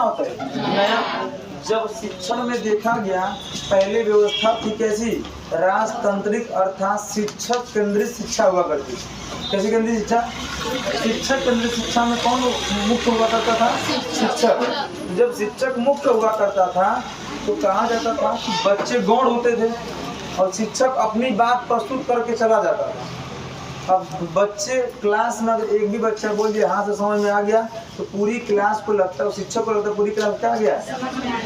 होता है? नया। जब शिक्षण में देखा गया, पहले व्यवस्था थी कैसी? राजतंत्रिक, अर्थात शिक्षक केंद्रित शिक्षा हुआ करती। कैसी केंद्रित शिक्षा? शिक्षक केंद्रित शिक्षा में कौन मुख्य हुआ करता था? शिक्षक। जब शिक्षक मुख्य हुआ करता था तो कहा जाता था कि बच्चे गौण होते थे और शिक्षक अपनी बात प्रस्तुत करके चला जाता था। अब बच्चे क्लास में अगर एक भी बच्चा बोल दिया हाँ से समझ में आ गया तो पूरी क्लास को लगता है, शिक्षक को लगता है पूरी क्लास क्या आ गया।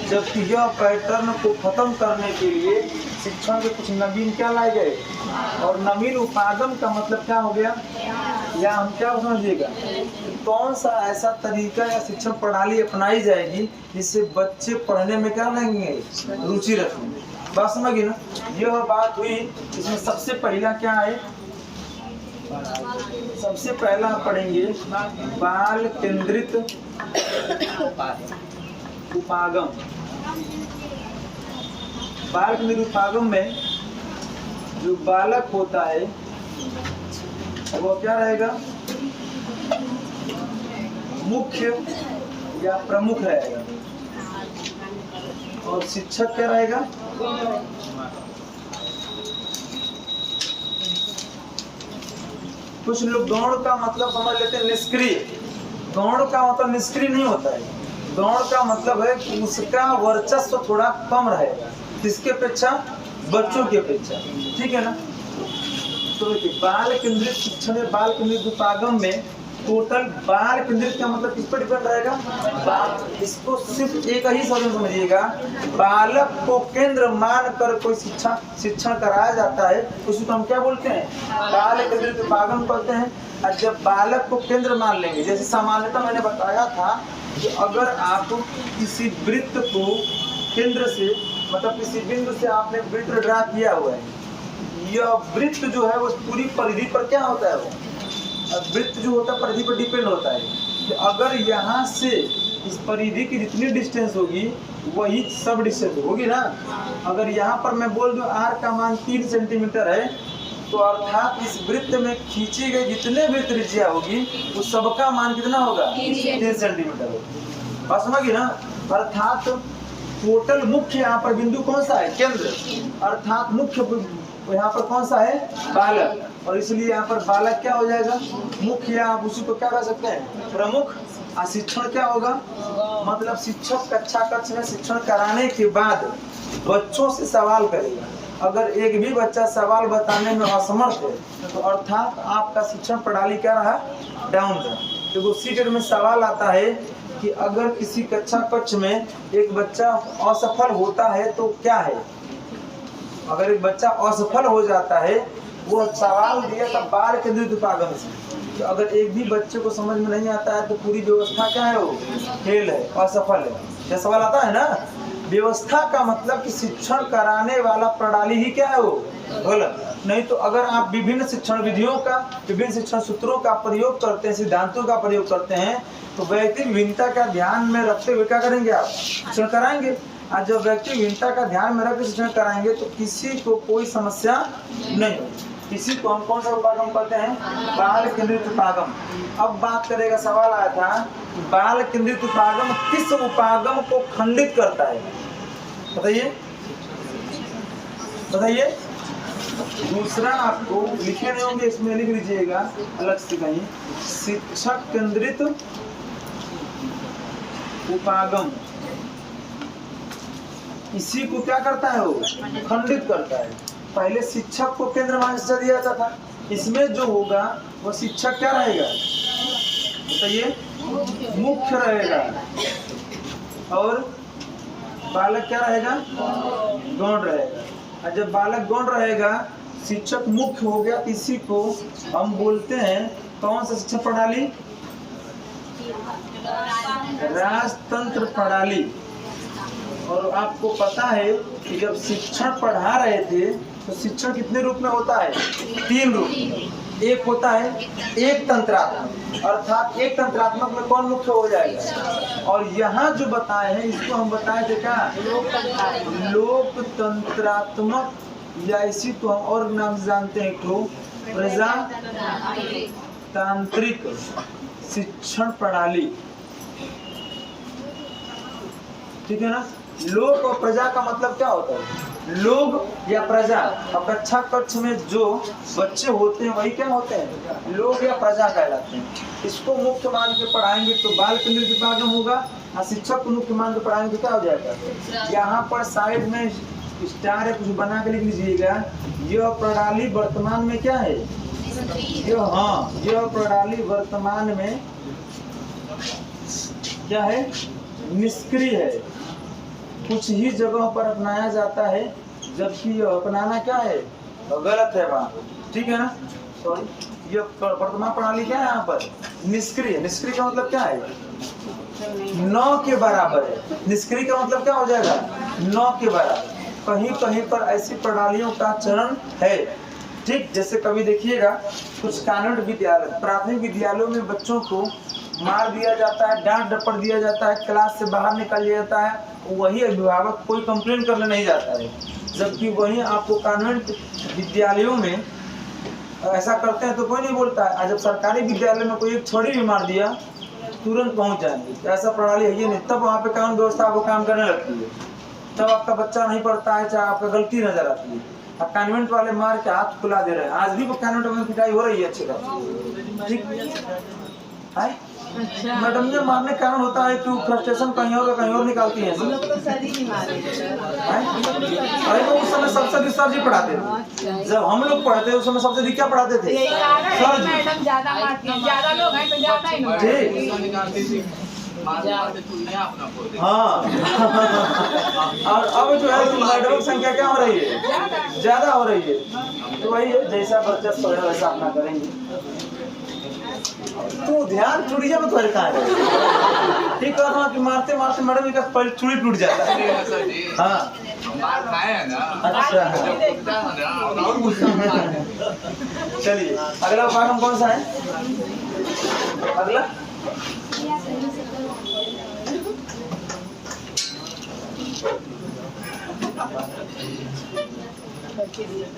जबकि यह पैटर्न को खत्म करने के लिए शिक्षण के कुछ नवीन क्या लाए गए, और नवीन उपागम का मतलब क्या हो गया, या हम क्या समझिएगा, कौन सा ऐसा तरीका या शिक्षण प्रणाली अपनाई जाएगी जिससे बच्चे पढ़ने में क्या लगेंगे, रुचि रखेंगे। बात समझ गई ना। यह बात हुई। इसमें सबसे पहला क्या है, सबसे पहला पढ़ेंगे बाल केंद्रित उपागम। बाल केंद्रित उपागम में जो बालक होता है वो क्या रहेगा, मुख्य या प्रमुख रहेगा, और शिक्षक क्या रहेगा, कुछ लोग गौण का मतलब समझ लेते हैं निष्क्रिय। गौण का मतलब निष्क्रिय नहीं होता है। गौण का मतलब है कि उसका वर्चस्व थोड़ा कम रहेगा, किसके अपेक्षा, बच्चों की अपेक्षा। ठीक है ना। तो बाल केंद्रित शिक्षण में, बाल केंद्रित उपागम में टोटल बाल केंद्रित का मतलब किस पर डिपेंड रहेगा, बाल। इसको सिर्फ एक ही शब्द समझिएगा, बालक को केंद्र मान कर कोई शिक्षण कराया जाता है उसको हम क्या बोलते हैं, बाल केंद्रित उपागम कहते हैं। और जब बालक को केंद्र मान लेंगे, जैसे सामान्यतः मैंने बताया था कि अगर आप किसी वृत्त को केंद्र से, मतलब किसी बिंदु से आपने वृत्त ड्रा किया हुआ है, यह वृत्त जो है वो पूरी परिधि पर क्या होता है, वो वृत्त जो होता है परिधि पर डिपेंड होता है। कि अगर यहाँ से इस परिधि की जितनी डिस्टेंस होगी वही सब डिस्टेंस होगी ना। अगर यहाँ पर मैं बोल दूं r का मान 3 सेंटीमीटर है, तो अर्थात इस वृत्त में खींची गई जितने भी त्रिज्या होगी उस सबका मान कितना होगा, 3 सेंटीमीटर होगा। बात समझिए ना। अर्थात टोटल मुख्य यहाँ पर बिंदु कौन सा है, केंद्र, अर्थात मुख्य यहाँ पर कौन सा है, बालक, और इसलिए यहाँ पर बालक क्या हो जाएगा, मुख्य, या आप उसी को क्या कह सकते हैं, प्रमुख। और शिक्षण क्या होगा, मतलब शिक्षक कक्षा कक्ष में शिक्षण कराने के बाद बच्चों से सवाल करेगा। अगर एक भी बच्चा सवाल बताने में असमर्थ है तो अर्थात आपका शिक्षण प्रणाली क्या रहा, डाउन रहा। तो उसी के में सवाल आता है कि अगर किसी कक्षा कक्ष में एक बच्चा असफल होता है तो क्या है, अगर एक बच्चा असफल हो जाता है, वो सवाल दिया था बाल केंद्रित उपागम से, तो अगर एक भी बच्चे को समझ में नहीं आता है तो पूरी व्यवस्था क्या है, वो फेल है, असफल है। क्या सवाल आता है ना। व्यवस्था का मतलब कि शिक्षण कराने वाला प्रणाली ही क्या है, वो गलत। नहीं तो अगर आप विभिन्न शिक्षण विधियों का, विभिन्न शिक्षण सूत्रों का प्रयोग करते हैं, सिद्धांतों का प्रयोग करते हैं, तो व्यक्ति विभिन्नता का ध्यान में रखते हुए क्या करेंगे, आप शिक्षण कराएंगे। और जब व्यक्ति विभिन्नता का ध्यान में रखकर शिक्षण कराएंगे तो किसी को कोई समस्या नहीं होगी। किसी को हम कौन सा उपागम कहते हैं, बाल केंद्रित उपागम। अब बात करेगा, सवाल आया था कि बाल केंद्रित उपागम किस उपागम को खंडित करता है, बताइए बताइए। दूसरा आपको लिखे नहीं होंगे, इसमें लिख लीजिएगा अलग से कहीं, शिक्षक केंद्रित उपागम, इसी को क्या करता है, वो खंडित करता है। पहले शिक्षक को केंद्र मान से दिया जाता था, इसमें जो होगा वो शिक्षक क्या रहेगा, बताइए, मुख्य रहेगा, और बालक क्या रहेगा, गौण रहेगा। और जब बालक गौण रहेगा, शिक्षक मुख्य हो गया, इसी को हम बोलते हैं कौन सा शिक्षण प्रणाली, राजतंत्र प्रणाली। और आपको पता है कि जब शिक्षण पढ़ा रहे थे तो शिक्षण कितने रूप में होता है, 3 रूप। एक होता है एक तंत्रात्मक, अर्थात एक तंत्रात्मक में कौन मुख्य हो जाएगा, और यहाँ जो बताए हैं इसको हम बताए थे क्या, लोकतंत्रात्मक, या इसी को हम और नाम से जानते हैं तो प्रजातांत्रिक शिक्षण प्रणाली। ठीक है ना। लोक और प्रजा का मतलब क्या होता है? लोग या प्रजा, और कक्षा कक्ष में जो बच्चे होते हैं वही क्या होते हैं? लोग या प्रजा कहलाते हैं। इसको मुख्य मान के पढ़ाएंगे तो बाल केंद्रित विभाजन होगा, और शिक्षक को मुख्य मान के पढ़ाएंगे तो क्या हो जाएगा? यहाँ पर साइड में स्टार है, कुछ बना के लिख लीजिएगा। यह प्रणाली वर्तमान में क्या है? यह प्रणाली वर्तमान में क्या है? निष्क्रिय है। कुछ ही जगहों पर अपनाया जाता है, जबकि यह अपनाना क्या है? गलत है वहाँ, ठीक है ना। सॉरी, ये वर्तमान प्रणाली क्या है? यहाँ पर निष्क्रिय। निष्क्रिय का मतलब क्या है? 9 के बराबर है। निष्क्रिय का मतलब क्या हो जाएगा? 9 के बराबर। कहीं कहीं पर ऐसी प्रणालियों का चरण है, ठीक। जैसे कभी देखिएगा कुछ कॉन्वेंट विद्यालय, प्राथमिक विद्यालयों में बच्चों को मार दिया जाता है, डांट डपट दिया जाता है, क्लास से बाहर निकाल दिया जाता है, वही अभिभावक कोई कंप्लेन करने नहीं जाता है। जबकि वहीं आपको कॉन्वेंट विद्यालयों में ऐसा करते हैं तो कोई नहीं बोलता है। आज जब सरकारी विद्यालय में कोई एक छड़ी भी मार दिया तुरंत पहुंच जाएंगे। ऐसा प्रणाली है ये नहीं, तब वहाँ पे कानून व्यवस्था आपको काम करने लगती है। तब आपका बच्चा नहीं पढ़ता है, चाहे आपका गलती नजर आती है। अब कॉन्वेंट वाले मार के हाथ खुला दे रहे हैं। आज भी वो कॉन्वेंट में पिटाई हो रही है अच्छी बात, ठीक है। मैडम ने मारने का कारण होता है कि फ्रस्ट्रेशन कहीं और निकालती है। अरे तो उस समय सबसे अधिक सर जी पढ़ाते थे। जब हम लोग पढ़ते उस समय सबसे अधिक क्या पढ़ाते थे? सर जी। ज्यादा लोग हैं तो ज्यादा ही हाँ। और अब जो है मैडम की संख्या क्या हो रही है? ज्यादा हो रही है। तो वही है, जैसा बच्चा है वैसा अपना करेंगे। तू ध्यान चुड़िया में तुम्हारे कहाँ है? ठीक कहता हूँ कि मारते मारते मैडम का पहले चूड़ी टूट जाता है। हाँ अच्छा, चलिए अगला पाठ कौन सा है? अगला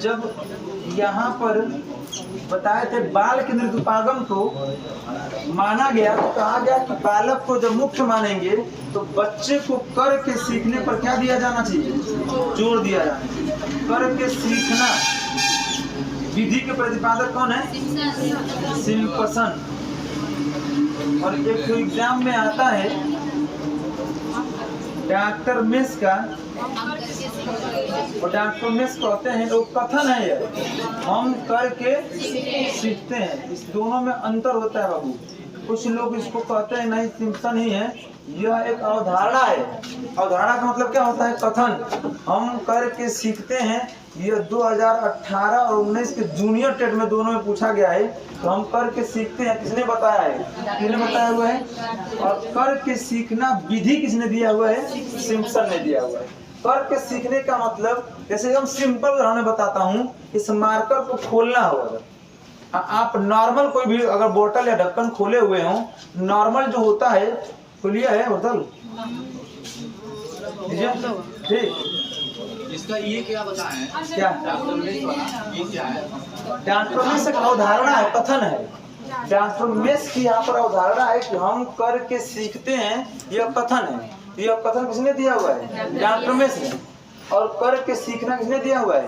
जब यहाँ पर बताए थे बाल केंद्रित उपागम को माना गया तो कहा गया कि बालक को जब मुख्य मानेंगे तो बच्चे को कर के सीखने पर क्या दिया जाना चाहिए? जोर दिया जाना चाहिए। कर के सीखना विधि के प्रतिपादक कौन है? सिम्पसन। और एक तो एग्जाम में आता है डॉक्टर मिस का, और डॉक्टर मिस कहते हैं वो कथन है ये, हम करके सीखते हैं। इस दोनों में अंतर होता है बाबू। कुछ लोग इसको कहते हैं नहीं सिम्पसन ही है, यह एक अवधारणा है। अवधारणा का मतलब क्या होता है? कथन। हम करके सीखते हैं। यह 2018 और 19 के जूनियर टेट में दोनों में पूछा गया है। तो हम करके सीखते हैं किसने बताया है? किसने बताया हुआ है? और करके सीखना विधि किसने दिया हुआ है? सिम्पसन ने दिया हुआ है। करके सीखने का मतलब जैसे एकदम सिंपल उदाहरण बताता हूँ, इस मार्कर को खोलना होगा। आप नॉर्मल कोई भी अगर बोतल या ढक्कन खोले हुए हो, नॉर्मल जो होता है, खोलिया है बोतल, ठीक। इसका ये क्या बताएं? क्या ये क्या है? डॉक्टर मिस एक अवधारणा है, कथन है। डॉक्टर मिस की यहाँ पर अवधारणा है कि हम करके सीखते हैं, यह कथन है। यह कथन किसने दिया हुआ है? डॉक्टर मिस ने। और करके सीखना किसने दिया हुआ है?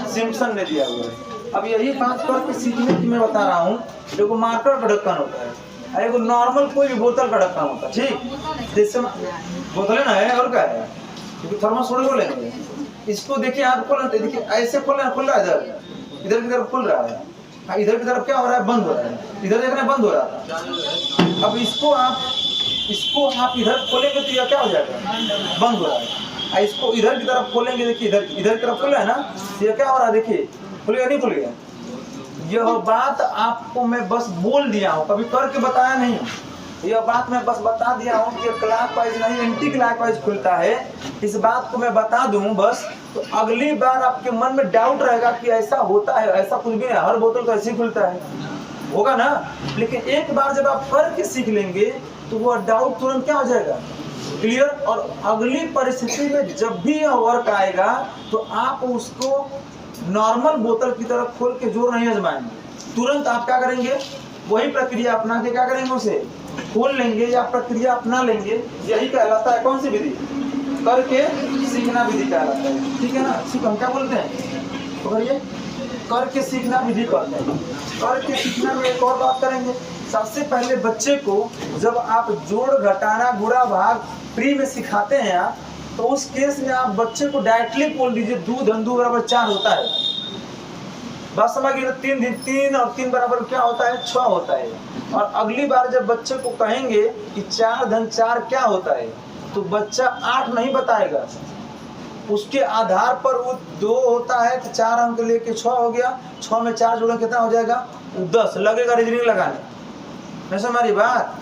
सिम्पसन ने दिया हुआ है। अब यही बात करके सीखने की मैं बता रहा हूँ। देखो मार्कर का ढक्कन होता है, एगो नॉर्मल कोई भी बोतल का ढक्कन होता है, ठीक। जैसे बोतल ना है और क्या है, क्योंकि थर्मस थोड़ी बोलेंगे। इसको देखिए आप खोलते, देखिए ऐसे खोल रहा है, इधर की तरफ खुल रहा है, इधर की तरफ क्या हो रहा है? बंद हो रहा है। इधर देखना बंद हो रहा था। अब इसको आप इधर खोलेंगे तो यह क्या हो जाएगा? बंद हो रहा है। इसको इधर की तरफ खोलेंगे, देखिए इधर की तरफ खुला है ना, ये क्या हो रहा है? देखिए खुलेगा नहीं खुलेगा? यह बात आपको मैं बस बोल दिया हूँ, कभी करके बताया नहीं। यह बात मैं बस बता दिया हूँ कि क्लॉकवाइज नहीं एंटी क्लॉकवाइज खुलता है। इस बात को मैं बता दूं बस, तो अगली बार आपके मन में डाउट रहेगा कि ऐसा होता है। ऐसा कुछ भी नहीं, हर बोतल तो ऐसे ही खुलता है, होगा ना। लेकिन एक बार जब आप करके सीख लेंगे तो वो डाउट तुरंत क्या हो जाएगा? क्लियर। और अगली परिस्थिति में जब भी यह वर्क आएगा तो आप उसको नॉर्मल बोतल की तरफ खोल के जोर नहीं आजमाएंगे। तुरंत आप क्या करेंगे? वही प्रक्रिया अपना के क्या करेंगे? उसे खोल लेंगे या प्रक्रिया अपना लेंगे। यही कहलाता है कौन सी विधि? करके सीखना विधि कहलाता है। ठीक है ना, इसको हम क्या बोलते हैं? तो करिए, करके सीखना विधि कहते हैं। करके सीखना में एक और बात करेंगे। सबसे पहले बच्चे को जब आप जोड़, घटाना, गुणा, भाग प्री में सिखाते हैं आप, तो उस केस में आप बच्चे को डायरेक्टली बोल दीजिए 2 + 2 = 4 होता है। बात समझ गए? 3 और 3 बराबर क्या होता है? 6 होता है। और अगली बार जब बच्चे को कहेंगे कि 4 + 4 क्या होता है, तो बच्चा 8 नहीं बताएगा, उसके आधार पर वो 2 होता है तो 4 अंक लेके 6 हो गया, 6 में 4 जोड़े कितना हो जाएगा? 10 लगेगा रीजनिंग लगाने। नहीं हमारी बात,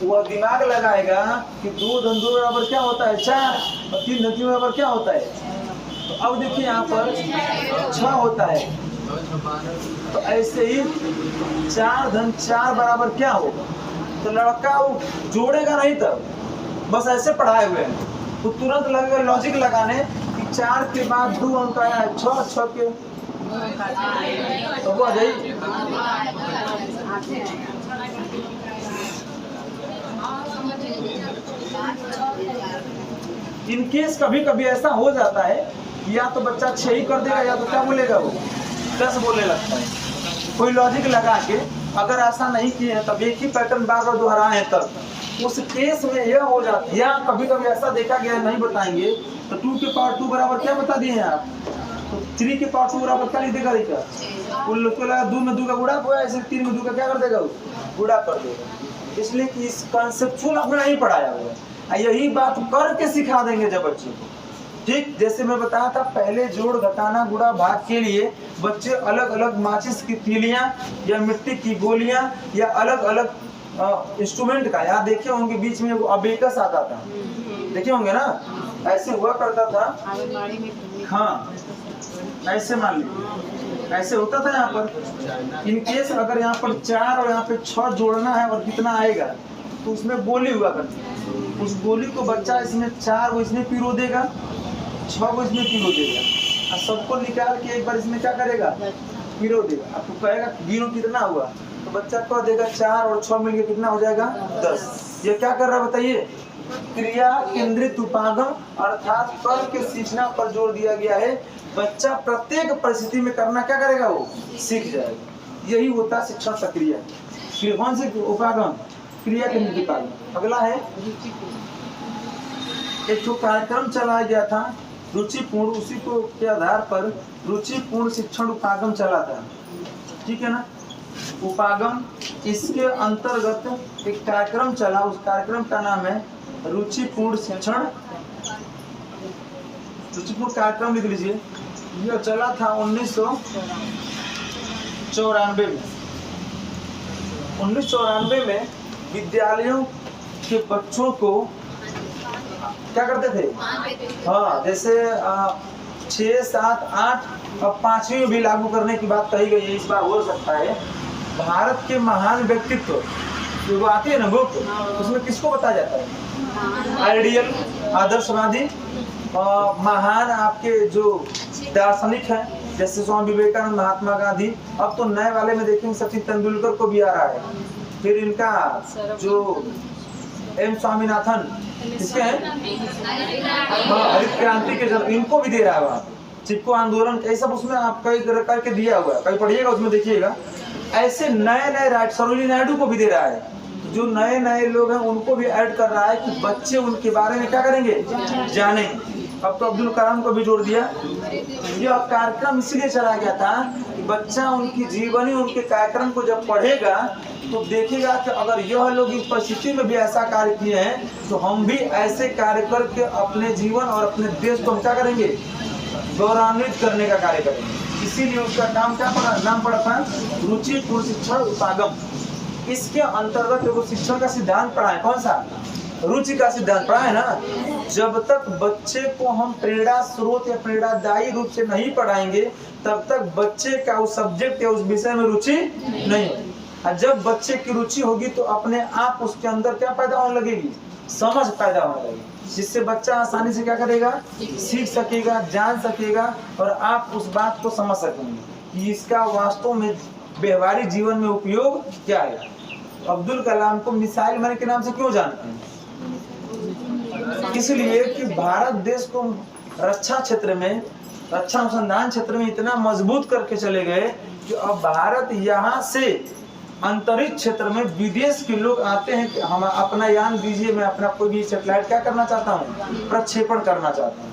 वो दिमाग लगाएगा कि 2 + 2 = क्या होता है? 4 और 3 + 3 = क्या होता है? तो अब देखिए यहाँ पर 6 होता है, तो ऐसे ही 4 + 4 = क्या होगा? तो लड़का वो जोड़ेगा नहीं, तब बस ऐसे पढ़ाए हुए हैं तो तुरंत लगेगा लॉजिक लगाने कि 4 के बाद 2 अंक आया है, 6 6 के तो वो आ जाइए। इनकेस कभी कभी ऐसा हो जाता है कि या तो बच्चा 6 ही कर देगा या तो क्या बोलेगा, वो 10 बोलने लगता है। कोई लॉजिक लगा के अगर ऐसा नहीं किए हैं तब एक ही पैटर्न बार बार दोहराए हैं, तब उस केस में यह हो जाता है। या कभी कभी ऐसा देखा गया, नहीं बताएंगे तो 2 के पावर 2 बराबर क्या बता दिए हैं आप, तो 3 के पावर 2 बराबर क्या लिख देगा? देखा उन लोग को लगा 2 में 2 का गुणा हुआ, ऐसे 3 में 2 का क्या कर देगा? गुणा कर देगा। इसलिए कि इस कॉन्सेप्चुअल आपने नहीं पढ़ाया हुआ है, यही बात करके सिखा देंगे जब बच्चे को। ठीक, जैसे मैं बताया था पहले, जोड़, घटाना, गुणा, भाग के लिए बच्चे अलग अलग माचिस की तीलियां या मिट्टी की गोलियां या अलग अलग इंस्ट्रूमेंट का, यहाँ देखे होंगे बीच में वो अबेकस आता था, देखे होंगे ना, ऐसे हुआ करता था। हाँ, ऐसे मान लीजिए ऐसे होता था यहाँ पर। इनकेस अगर यहाँ पर 4 और यहाँ पे 6 जोड़ना है और कितना आएगा, तो उसमें गोली हुआ करती है। उस गोली को बच्चा इसमें 4 को इसमें पिरो देगा, 6 को इसमें पिरो देगा, और सबको निकाल के एक बार इसमें क्या करेगा? पिरो देगा। आपको कहेगा गिनो कितना हुआ, तो बच्चा कह देगा 4 और 6 मिलके कितना हो जाएगा? 10। ये क्या कर रहा है बताइए? क्रिया केंद्रित उपागम, अर्थात कर के सीखना पर जोर दिया गया है। बच्चा प्रत्येक परिस्थिति में करना क्या करेगा? वो सीख जाएगा। यही होता है शिक्षण प्रक्रिया। कौन से उपागम? क्रिया केंद्रित उपागम। अगला है, एक तो कार्यक्रम चलाया गया था रुचिपूर्ण, उसी को के आधार पर रुचिपूर्ण शिक्षण उपागम चला था। ठीक है ना, उपागम, इसके अंतर्गत एक कार्यक्रम चला, उस कार्यक्रम का नाम है रुचिपूर्ण शिक्षण। रुचिपूर्ण कार्यक्रम लिख लीजिए। यह चला था 1994 में। 1994 में विद्यालयों के बच्चों को क्या करते थे? हाँ, जैसे 6, 7, 8 और 5वीं में भी लागू करने की बात कही गई है, इस बार हो सकता है। भारत के महान व्यक्तित्व जो वो आती है ना बुक, उसमें किसको बताया जाता है? आइडियल, आदर्शवादी, महान आपके जो दार्शनिक हैं, जैसे स्वामी विवेकानंद, महात्मा गांधी। अब तो नए वाले में देखेंगे सचिन तेंदुलकर को भी आ रहा है। फिर इनका जो एम स्वामीनाथन, किसके हैं? हरित क्रांति के, जब इनको भी दे रहा है वहाँ चिपको आंदोलन, ये सब उसमें आप कई करके दिया हुआ है, कहीं पढ़िएगा उसमें देखिएगा। ऐसे नए नए राइट, सरोजिनी नायडू को भी दे रहा है। जो नए नए लोग हैं उनको भी ऐड कर रहा है कि बच्चे उनके बारे में क्या करेंगे? जानेंगे। अब तो अब्दुल कलाम को भी जोड़ दिया। यह कार्यक्रम इसलिए चला गया था कि बच्चा उनकी जीवनी, उनके कार्यक्रम को जब पढ़ेगा तो देखेगा कि अगर यह लोग इस परिस्थिति में भी ऐसा कार्य किए हैं तो हम भी ऐसे कार्य करके अपने जीवन और अपने देश को हम क्या करेंगे? गौरवान्वित करने का कार्य करेंगे। इसीलिए उसका नाम क्या पड़ा? नाम पड़ा था रुचिपूर्ण शिक्षण उपागम। इसके अंतर्गत वो शिक्षण का सिद्धांत पढ़ा है। कौन सा? रुचि का सिद्धांत पढ़ा है ना। जब तक बच्चे को हम प्रेरणा स्रोत या प्रेरणादायी रूप से नहीं पढ़ाएंगे तब तक बच्चे का उस सब्जेक्ट या उस विषय में रुचि नहीं होगी। और जब बच्चे की रुचि होगी तो अपने आप उसके अंदर क्या पैदा होने लगेगी? समझ पैदा होने लगेगी, जिससे बच्चा आसानी से क्या करेगा? सीख सकेगा, जान सकेगा, और आप उस बात को समझ सकेंगे कि इसका वास्तव में व्यवहारिक जीवन में उपयोग क्या है। अब्दुल कलाम को मिसाइल मैन के नाम से क्यों जानते हैं? इसलिए कि भारत देश को रक्षा क्षेत्र में, रक्षा अनुसंधान क्षेत्र में इतना मजबूत करके चले गए कि अब भारत यहाँ से अंतरिक्ष क्षेत्र में विदेश के लोग आते हैं कि हम अपना यान दीजिए, मैं अपना कोई भी सैटेलाइट क्या करना चाहता हूँ, प्रक्षेपण करना चाहता हूँ।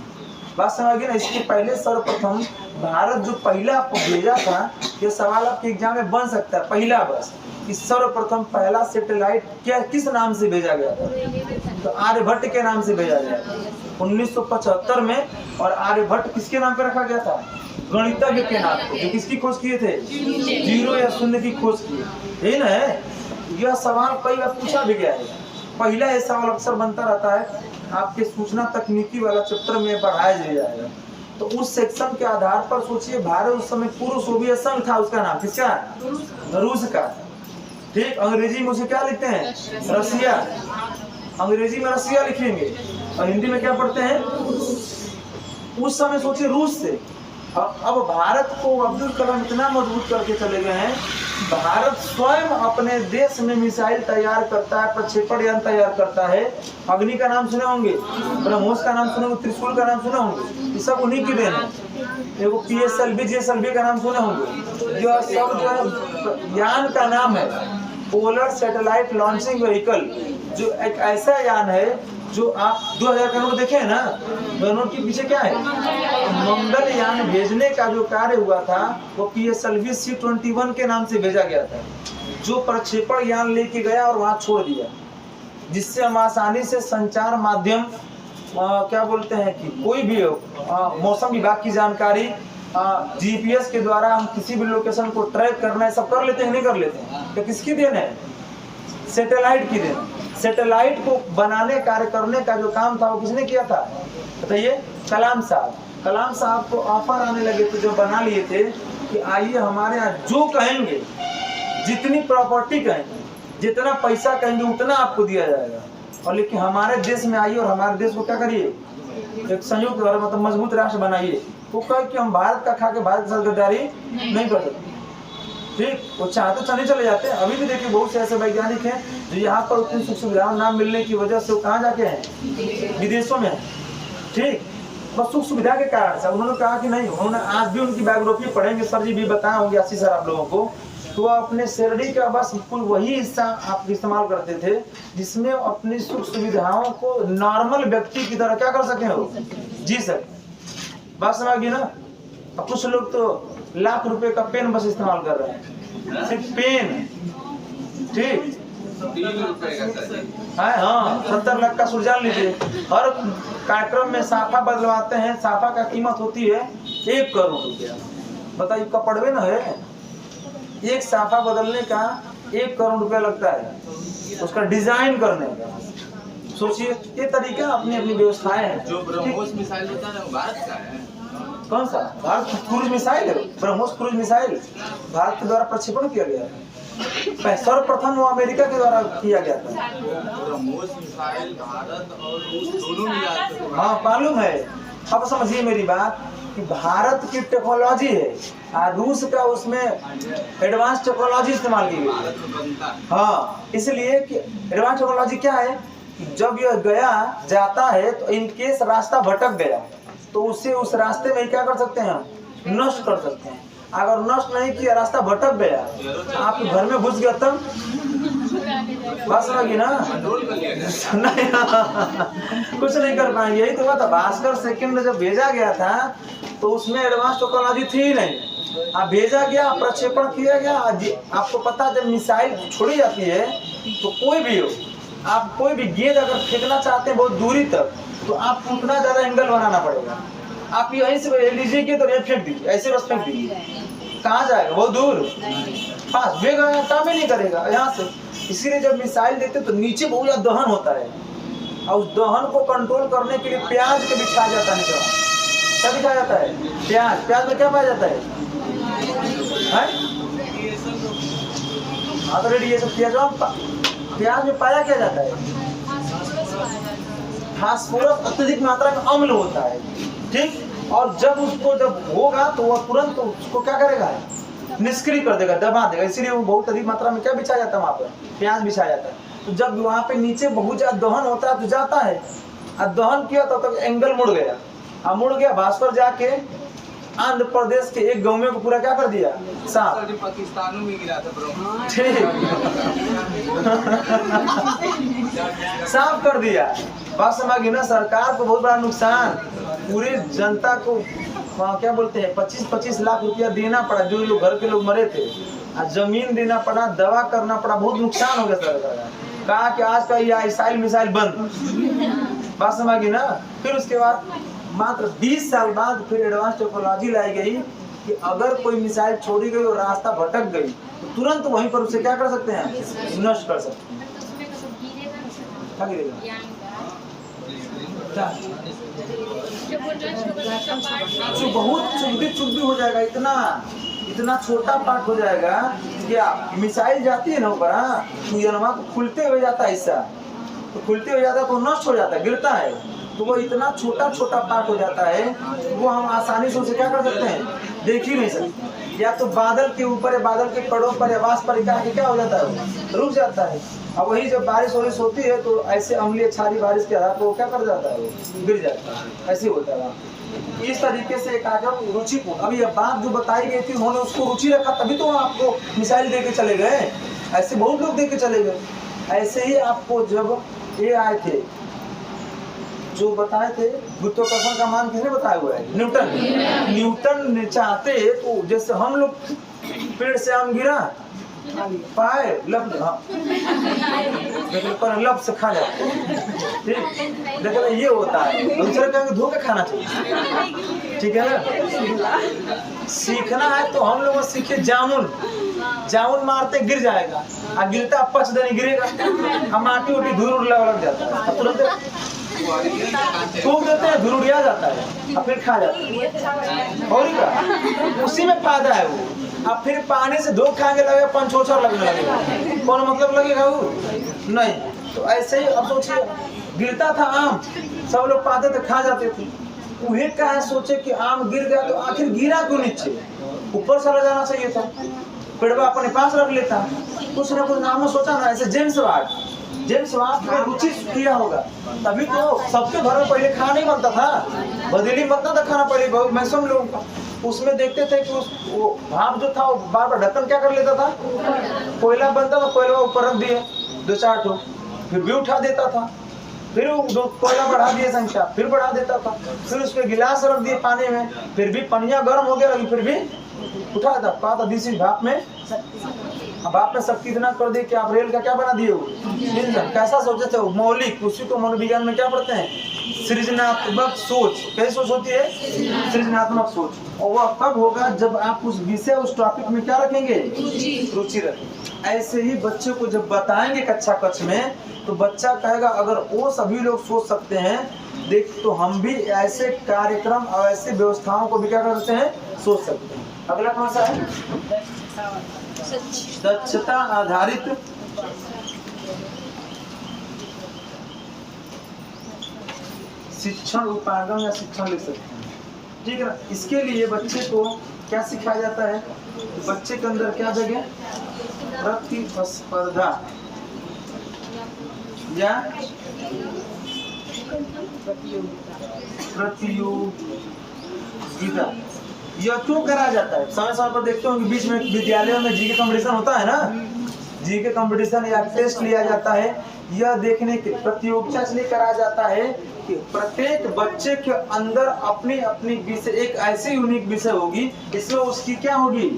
बात समझिए ना। इसके पहले सर्वप्रथम भारत जो पहला आपको भेजा था, ये सवाल आपके एग्जाम में बन सकता है, पहला बस कि सर्वप्रथम पहला सैटेलाइट क्या किस नाम से भेजा गया था? तो आर्यभट्ट के नाम से भेजा गया था 1975 में। और आर्यभट्ट किसके नाम पर रखा गया था? गणितज्ञ के नाम पे, जो किसकी खोज किए थे? जीरो या शून्य की खोज की। यही ना है। यह सवाल कई बार पूछा भी गया है। पहला ये सवाल अक्सर बनता रहता है आपके सूचना तकनीकी वाला चैप्टर में पढ़ाया जाएगा। तो उस सेक्शन के आधार पर सोचिए, भारत उस समय पूर्व सोवियत संघ था, उसका नाम किसका? रूस का। ठीक, अंग्रेजी में उसे क्या लिखते हैं? रसिया। अंग्रेजी में रसिया लिखेंगे और हिंदी में क्या पढ़ते हैं? उस समय सोचिए रूस से। अब भारत को अब्दुल कलाम इतना मजबूत करके चले गए हैं, भारत स्वयं अपने देश में मिसाइल तैयार करता है, प्रक्षेपण यान तैयार करता है। अग्नि का नाम सुने होंगे, ब्रह्मोस का नाम सुने होंगे, त्रिशूल का नाम सुने होंगे, ये सब उन्हीं की देन है। देखो PSLV JSLV का नाम सुने होंगे। यह सब जो है यान का नाम है, पोलर सैटेलाइट लॉन्चिंग व्हीकल, जो एक ऐसा यान है जो आप 2000 का नोट देखे है ना, नोट के पीछे क्या है? मंगलयान भेजने का जो कार्य हुआ था वो PSLV C-21 के नाम से भेजा गया था, जो प्रक्षेपण यान लेके गया और वहां छोड़ दिया, जिससे हम आसानी से संचार माध्यम क्या बोलते हैं कि कोई भी मौसम विभाग की जानकारी GPS के द्वारा हम किसी भी लोकेशन को ट्रैक करना है, सब कर लेते हैं, नहीं कर लेते हैं? तो किसकी देन है? सैटेलाइट की देन। सैटेलाइट को बनाने, कार्य करने का जो काम था वो किसने किया था बताइए? कलाम साहब। कलाम साहब को ऑफर आने लगे थे, जो बना लिए थे कि आइए हमारे यहाँ जो कहेंगे, जितनी प्रॉपर्टी कहेंगे, जितना पैसा कहेंगे उतना आपको दिया जाएगा, और लेकिन हमारे देश में आइए और हमारे देश को क्या करिए? एक संयुक्त मतलब मजबूत राष्ट्र बनाइए। वो कहे कि हम भारत का खा के भारत के साथ गद्दारी नहीं कर सकते। ठीक, वो चाहते चले चले जाते हैं। अभी भी देखिए बहुत से ऐसे वैज्ञानिक हैं जो यहाँ पर उतनी सुख सुविधाएं ना मिलने की वजह से वो कहाँ जाके हैं? विदेशों में हैं। ठीक, बस सुख सुविधा के कारण से उन्होंने कहा कि नहीं, उन्होंने आज भी उनकी बायोग्राफी पढ़ेंगे, सर जी भी बताए होंगे 80 सर आप लोगों को, तो अपने शेरडी का बस बिल्कुल वही हिस्सा आप इस्तेमाल करते थे जिसमें अपनी सुख सुविधाओं को नॉर्मल व्यक्ति की तरह क्या कर सके हो, जी सर। बात समझ गई ना? अब कुछ लोग तो लाख रुपए का पेन बस इस्तेमाल कर रहे हैं, सिर्फ पेन। ठीक, 3 रुपए का सर। हाँ 70 लाख का सुरजान लीजिए। हर कार्यक्रम में साफा बदलवाते हैं, साफा का कीमत होती है 1 करोड़ रुपया। बताइए कपड़वे ना है, एक साफा बदलने का 1 करोड़ रुपया लगता है, उसका डिजाइन करने का। सोचिए, ये तरीका अपनी अपनी व्यवस्थाएं हैं। जो ब्रह्मोस मिसाइल बता रहे हो भारत का है? कौन सा? भारत क्रूज मिसाइल है, ब्रह्मोस क्रूज मिसाइल भारत के द्वारा प्रक्षेपण किया गया है। सर्वप्रथम वो अमेरिका के द्वारा किया गया था। ब्रह्मोस मिसाइल भारत और रूस दोनों मिलाकर। हाँ मालूम है। अब समझिए मेरी बात कि भारत की टेक्नोलॉजी है और रूस का उसमें एडवांस टेक्नोलॉजी इस्तेमाल की गई है। हाँ, इसलिए कि एडवांस टेक्नोलॉजी क्या है कि जब यह गया जाता है तो इनकेस रास्ता भटक गया तो उसे उस रास्ते में क्या कर सकते हैं? हम नष्ट कर सकते हैं। अगर नष्ट नहीं किया, रास्ता भटक गया, आपके घर में घुस गया तब बात समझिए ना? नहीं कुछ नहीं कर पाएंगे। यही तो बात है। भास्कर सेकंड में जब भेजा गया था तो उसमें एडवांस टेक्नोलॉजी थी ही नहीं। अब भेजा गया, प्रक्षेपण किया गया। आपको पता जब मिसाइल छोड़ी जाती है तो कोई भी हो, आप कोई भी गेंद अगर फेंकना चाहते हैं बहुत दूरी तक, तो आपको उतना ज्यादा एंगल बनाना पड़ेगा। आप यहीं से ले लीजिए कि तो ये फेंक दीजिए, ऐसे बस फेंक दीजिए, कहाँ जाएगा? बहुत दूर, पास वेग काम ही नहीं करेगा यहाँ से। इसीलिए जब मिसाइल देते तो नीचे बहुत ज्यादा दहन होता है, और उस दहन को कंट्रोल करने के लिए प्याज के बिछाया जाता है नीचे। क्या बिछाया जाता है? प्याज। प्याज में क्या पाया जाता है? हाँ तो रेडिएशन। प्याज में पाया क्या जाता है? फास्फोरस अत्यधिक मात्रा में अम्ल होता है। ठीक, और जब उसको जब होगा तो वह तुरंत उसको क्या करेगा? निष्क्रिय कर देगा, दबा देगा। इसीलिए वो बहुत अधिक मात्रा में क्या बिछाया जाता है? वहाँ पर प्याज बिछाया जाता है। तो जब वहाँ पे नीचे बहुत ज्यादा दहन होता है तो जाता है, और दहन किया तब तक एंगल मुड़ गया, अब मुड़ गया भास्कर जाके आंध्र प्रदेश के एक गांव में को पूरा क्या कर दिया, साफ। सर, पाकिस्तान में गिरा था ब्रो। ठीक साफ कर दिया। बात समझ ना, सरकार को बहुत बड़ा नुकसान, पूरी जनता को वहाँ क्या बोलते हैं 25-25 लाख रुपया देना पड़ा, जो लोग घर के लोग मरे थे, और जमीन देना पड़ा, दवा करना पड़ा, बहुत नुकसान हो गया सरकार का। कहा कि आज का ये मिसाइल मिसाइल बंद। बात समझ ना। फिर उसके बाद मात्र 20 साल बाद फिर एडवांस टेक्नोलॉजी लाई गई कि अगर कोई मिसाइल छोड़ी गई और रास्ता भटक गई तो तुरंत वहीं पर उसे क्या कर सकते हैं, नष्ट कर सकते हैं। क्या गिरेगा? क्या? जो बहुत चुगदी हो जाएगा, इतना छोटा पार्ट हो जाएगा। क्या मिसाइल जाती है ना ऊपर, तो ये खुलते हुए जाता है हिस्सा, तो खुलते हुए जाता है तो नष्ट हो जाता है, गिरता है, तो वो इतना छोटा पार्ट हो जाता है, वो हम आसानी से उसे क्या कर सकते हैं, देख ही नहीं सकते। या तो बादल के ऊपर या बादल के कड़ों पर या वास पर क्या हो जाता है, रुक जाता है। अब वही जब बारिश होती है तो ऐसे अम्लीय क्षारीय बारिश के आधार पर वो क्या कर जाता है, वो गिर जाता है, ऐसे होता है। इस तरीके से एक आगे रुचि को, अभी ये बात जो बताई गई थी उन्होंने उसको रुचि रखा, तभी तो आपको मिसाइल दे के चले गए। ऐसे बहुत लोग दे के चले गए। ऐसे ही आपको जब ये आए थे जो बताए थे, गुरुत्वाकर्षण का मान किसने बताया हुआ है, न्यूटन ने चाहते तो जैसे हम लोग पेड़ से आम गिरा पाए लब पर लब से खा जाते, ठीक। लेकिन ये होता है दूसरे कहेंगे धो के खाना चाहिए, ठीक है ना। सीखना है तो हम लोग सीखे जामुन मारते गिर जाएगा, और गिरता 5 दिन गिरेगा, हम माटी उटी धूल लग जाता है, तुरंत फूक देते हैं, धूल उड़िया जाता है और फिर खा जाते हैं। और क्या उसी में फायदा है वो। अब फिर पानी से धो खाएंगे लगेगा, पंचोचर लगने लगेगा, कौन मतलब लगेगा वो नहीं। तो ऐसे ही अब सोचिए, गिरता था आम, सब लोग पाते थे, खा जाते थे। उन्हें क्या है, सोचे कि आम गिर गया तो आखिर गिरा क्यों नीचे, ऊपर से जाना चाहिए था, पेड़वा अपने पास रख लेता। कुछ ना कुछ नाम सोचा ना, ऐसे जेम्स वाट में रुचि किया होगा, तभी तो सबके घर में पहले खाना नहीं बनता था, बदेली बनता था खाना पहले मैक्सिमम लोग। उसमें देखते थे कि वो भाप जो था वो बार बार ढक्कन क्या कर लेता था, कोयला बनता था, कोयला ऊपर रख दिए 2-4 ठो, फिर भी उठा देता था, फिर वो कोयला बढ़ा दिए संख्या, फिर बढ़ा देता था, फिर उसमें गिलास रख दिए पानी में, फिर भी पनिया गर्म हो गया, फिर भी उठा था। कहा था दिस इज भाप में, अब आपने सब कितना कर दिया कि आप रेल का क्या बना दिए हो, इंजन। कैसा सोचे थे वो, मौलिक, उसी को मनोविज्ञान में क्या पढ़ते हैं, सृजनात्मक सोच। कैसी सोच होती है, सृजनात्मक सोच। और वह कब होगा, जब आप उस विषय उस टॉपिक में क्या रखेंगे, रुचि रखेंगे। ऐसे ही बच्चे को जब बताएंगे कक्षा कक्ष में, तो बच्चा कहेगा अगर वो सभी लोग सोच सकते हैं, देख तो हम भी ऐसे कार्यक्रम और ऐसी व्यवस्थाओं को भी क्या कर सकते हैं, सोच सकते हैं। अगला कौन सा है, दक्षता आधारित शिक्षण उपागम या शिक्षण लिख सकते हैं, ठीक है ना। इसके लिए बच्चे को क्या सिखाया जाता है, बच्चे के अंदर क्या जगह, प्रतिस्पर्धा या प्रतियोगिता। यह क्यों कराया जाता है, समय समय पर देखते हो कि बीच में विद्यालयों में जीके कंपटीशन होता है ना, जीके कंपटीशन या टेस्ट लिया जाता है। यह देखने के प्रतियोगिता इसलिए कराया जाता है कि प्रत्येक बच्चे के अंदर अपनी अपनी विषय, एक ऐसी यूनिक विषय होगी इसमें उसकी क्या होगी,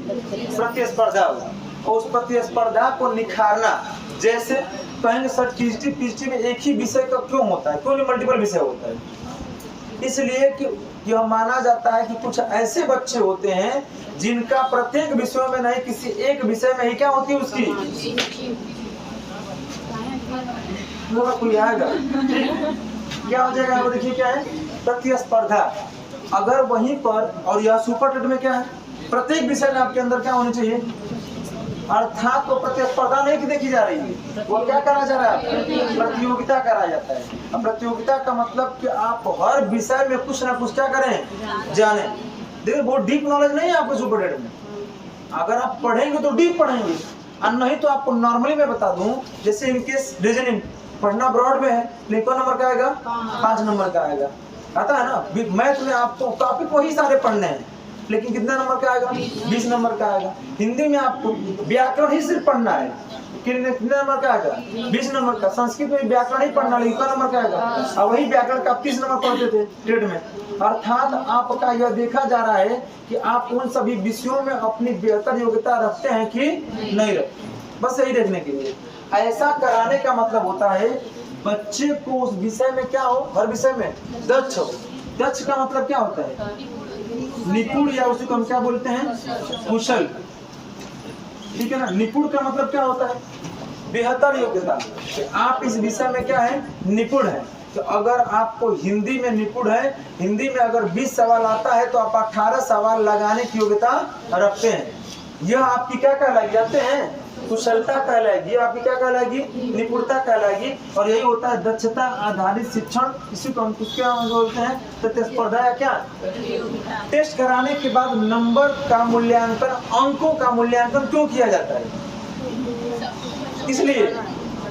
प्रतिस्पर्धा होगी, और उस प्रतिस्पर्धा को निखारना। जैसे कहेंगे सर पीएचडी में एक ही विषय का क्यों होता है, क्यों नहीं मल्टीपल विषय होता है, इसलिए कि यह माना जाता है कि कुछ ऐसे बच्चे होते हैं जिनका प्रत्येक विषयों में नहीं किसी एक विषय में ही क्या होती है उसकी, कोई आएगा क्या हो जाएगा, वो देखिए क्या है, प्रतिस्पर्धा। अगर वहीं पर, और यह सुपर टेट में क्या है, प्रत्येक विषय में आपके अंदर क्या होनी चाहिए, अर्थात तो प्रतिस्पर्धा नहीं की देखी जा रही है, वो क्या करा जा रहा है, प्रतियोगिता करा जाता है। अब प्रतियोगिता का मतलब कि आप हर विषय में कुछ ना कुछ क्या करें, जाने। देखिए बहुत डीप नॉलेज नहीं है आपको सुपर टेट में, अगर आप पढ़ेंगे तो डीप पढ़ेंगे, और नहीं तो आपको नॉर्मली मैं बता दूं, जैसे इनकेस रीजनिंग पढ़ना ब्रॉड में है, लेकिन कौन नंबर का आएगा? 5 नंबर का आएगा। आता है ना। मैथ में आपको टॉपिक वही सारे पढ़ने हैं, लेकिन कितना नंबर का आएगा? 20 नंबर का आएगा। हिंदी में आपको व्याकरण ही सिर्फ पढ़ना है, कितने नंबर का आएगा? 20 नंबर का। संस्कृत में व्याकरण ही पढ़ना, लेकिन कितना नंबर का आएगा? और वही व्याकरण का 30 नंबर पढ़ते थे ट्रेड में। अर्थात आपका यह देखा जा रहा है कि आप उन सभी विषयों में अपनी बेहतर योग्यता रखते हैं कि नहीं रखते, बस यही देखने के लिए। ऐसा कराने का मतलब होता है बच्चे को उस विषय में क्या हो, हर विषय में दक्ष हो। दक्ष का मतलब क्या होता है? निपुण, या उसी को हम क्या बोलते हैं? कुशल। ठीक है ना। निपुण का मतलब क्या होता है? बेहतर योग्यता। आप इस विषय में क्या है? निपुण है। तो अगर आपको हिंदी में निपुण है, हिंदी में अगर 20 सवाल आता है तो आप 18 सवाल लगाने की योग्यता रखते हैं। यह आपकी क्या कहलाएगी? जानते हैं? कुशलता कहलाएगी। आपकी क्या कहलाएगी? निपुणता कहलाएगी। और यही होता है दक्षता आधारित शिक्षण। इसी को हम क्या बोलते हैं? प्रतिस्पर्धा या क्या? टेस्ट कराने के बाद नंबर का मूल्यांकन, अंकों का मूल्यांकन क्यों किया जाता है?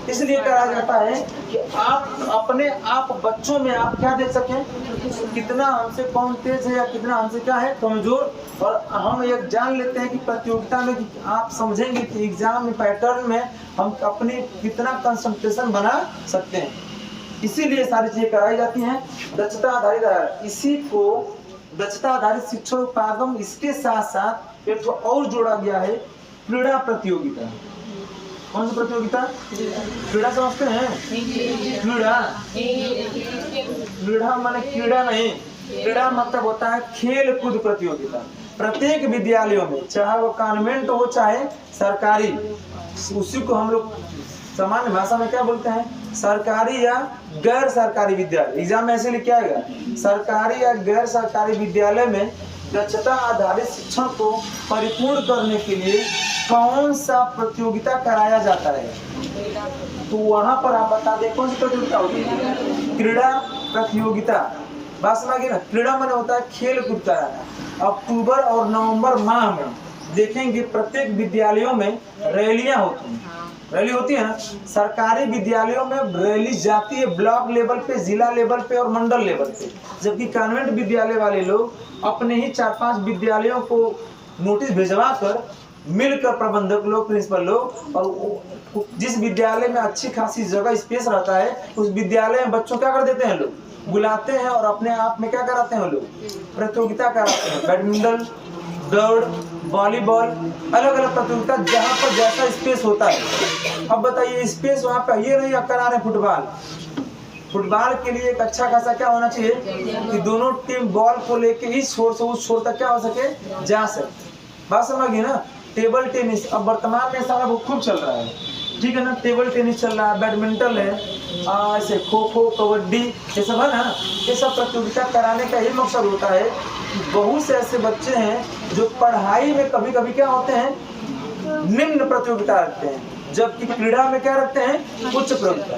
इसलिए कहा जाता है कि आप अपने आप बच्चों में आप क्या देख सकें, कितना हमसे कौन तेज है या कितना हमसे क्या है कमजोर। और हम ये जान लेते हैं कि प्रतियोगिता में कि आप समझेंगे कि एग्जाम में पैटर्न में हम अपनी कितना कंसंट्रेशन बना सकते हैं। इसीलिए सारी चीजें कराई जाती हैं दक्षता आधारित। इसी को दक्षता आधारित शिक्षण उपागम, इसके साथ साथ एक और जोड़ा गया है क्रीड़ा प्रतियोगिता। कौन सी प्रतियोगिता? क्रीड़ा समझते हैं? क्रीड़ा माने कीड़ा नहीं, क्रीड़ा मतलब होता है खेल कूद प्रतियोगिता। प्रत्येक विद्यालयों में, चाहे वो कॉन्वेंट हो चाहे सरकारी, उसी को हम लोग सामान्य भाषा में क्या बोलते हैं? सरकारी या गैर सरकारी विद्यालय। एग्जाम में ऐसे लिखा आएगा, सरकारी या गैर सरकारी विद्यालय में दक्षता आधारित शिक्षण को परिपूर्ण करने के लिए कौन सा प्रतियोगिता कराया जाता है? तो वहां पर आप बता दें कौन सी प्रतियोगिता होती है? क्रीड़ा प्रतियोगिता। बात समझिए ना। क्रीड़ा माने होता है खेल कूद कराना। अक्टूबर और नवंबर माह में देखेंगे प्रत्येक विद्यालयों में रैलियां होती हैं। रैली होती है ना। सरकारी विद्यालयों में रैली जाती है ब्लॉक लेवल पे, जिला लेवल पे और मंडल लेवल पे। जबकि कॉन्वेंट विद्यालय वाले लोग अपने ही 4-5 विद्यालयों को नोटिस भिजवा कर मिलकर प्रबंधक लोग, प्रिंसिपल लोग, और जिस विद्यालय में अच्छी खासी जगह स्पेस रहता है उस विद्यालय में बच्चों क्या कर देते हैं, लोग बुलाते हैं और अपने आप में क्या कराते हैं, लोग प्रतियोगिता कराते हैं। बैडमिंटन, दौड़, वॉलीबॉल, अलग अलग प्रतियोगिता जहाँ पर जैसा स्पेस होता है। अब बताइए स्पेस वहाँ पे ये नहीं करा रहे फुटबॉल के लिए एक अच्छा खासा क्या होना चाहिए कि दोनों टीम बॉल को लेके इस छोर से उस छोर तक क्या हो सके, जा सके। बात समझिए ना। टेबल टेनिस अब वर्तमान में सारा वो खूब चल रहा है, ठीक है ना। टेबल टेनिस चल रहा है, बैडमिंटन है, ऐसे खो खो, कबड्डी, ये सब है ना। ये सब प्रतियोगिता कराने का यही मकसद होता है कि बहुत से ऐसे बच्चे हैं जो पढ़ाई में कभी कभी क्या होते हैं, निम्न प्रतियोगिता रखते हैं, जबकि क्रीड़ा में क्या रखते हैं, उच्च प्रतियोगिता।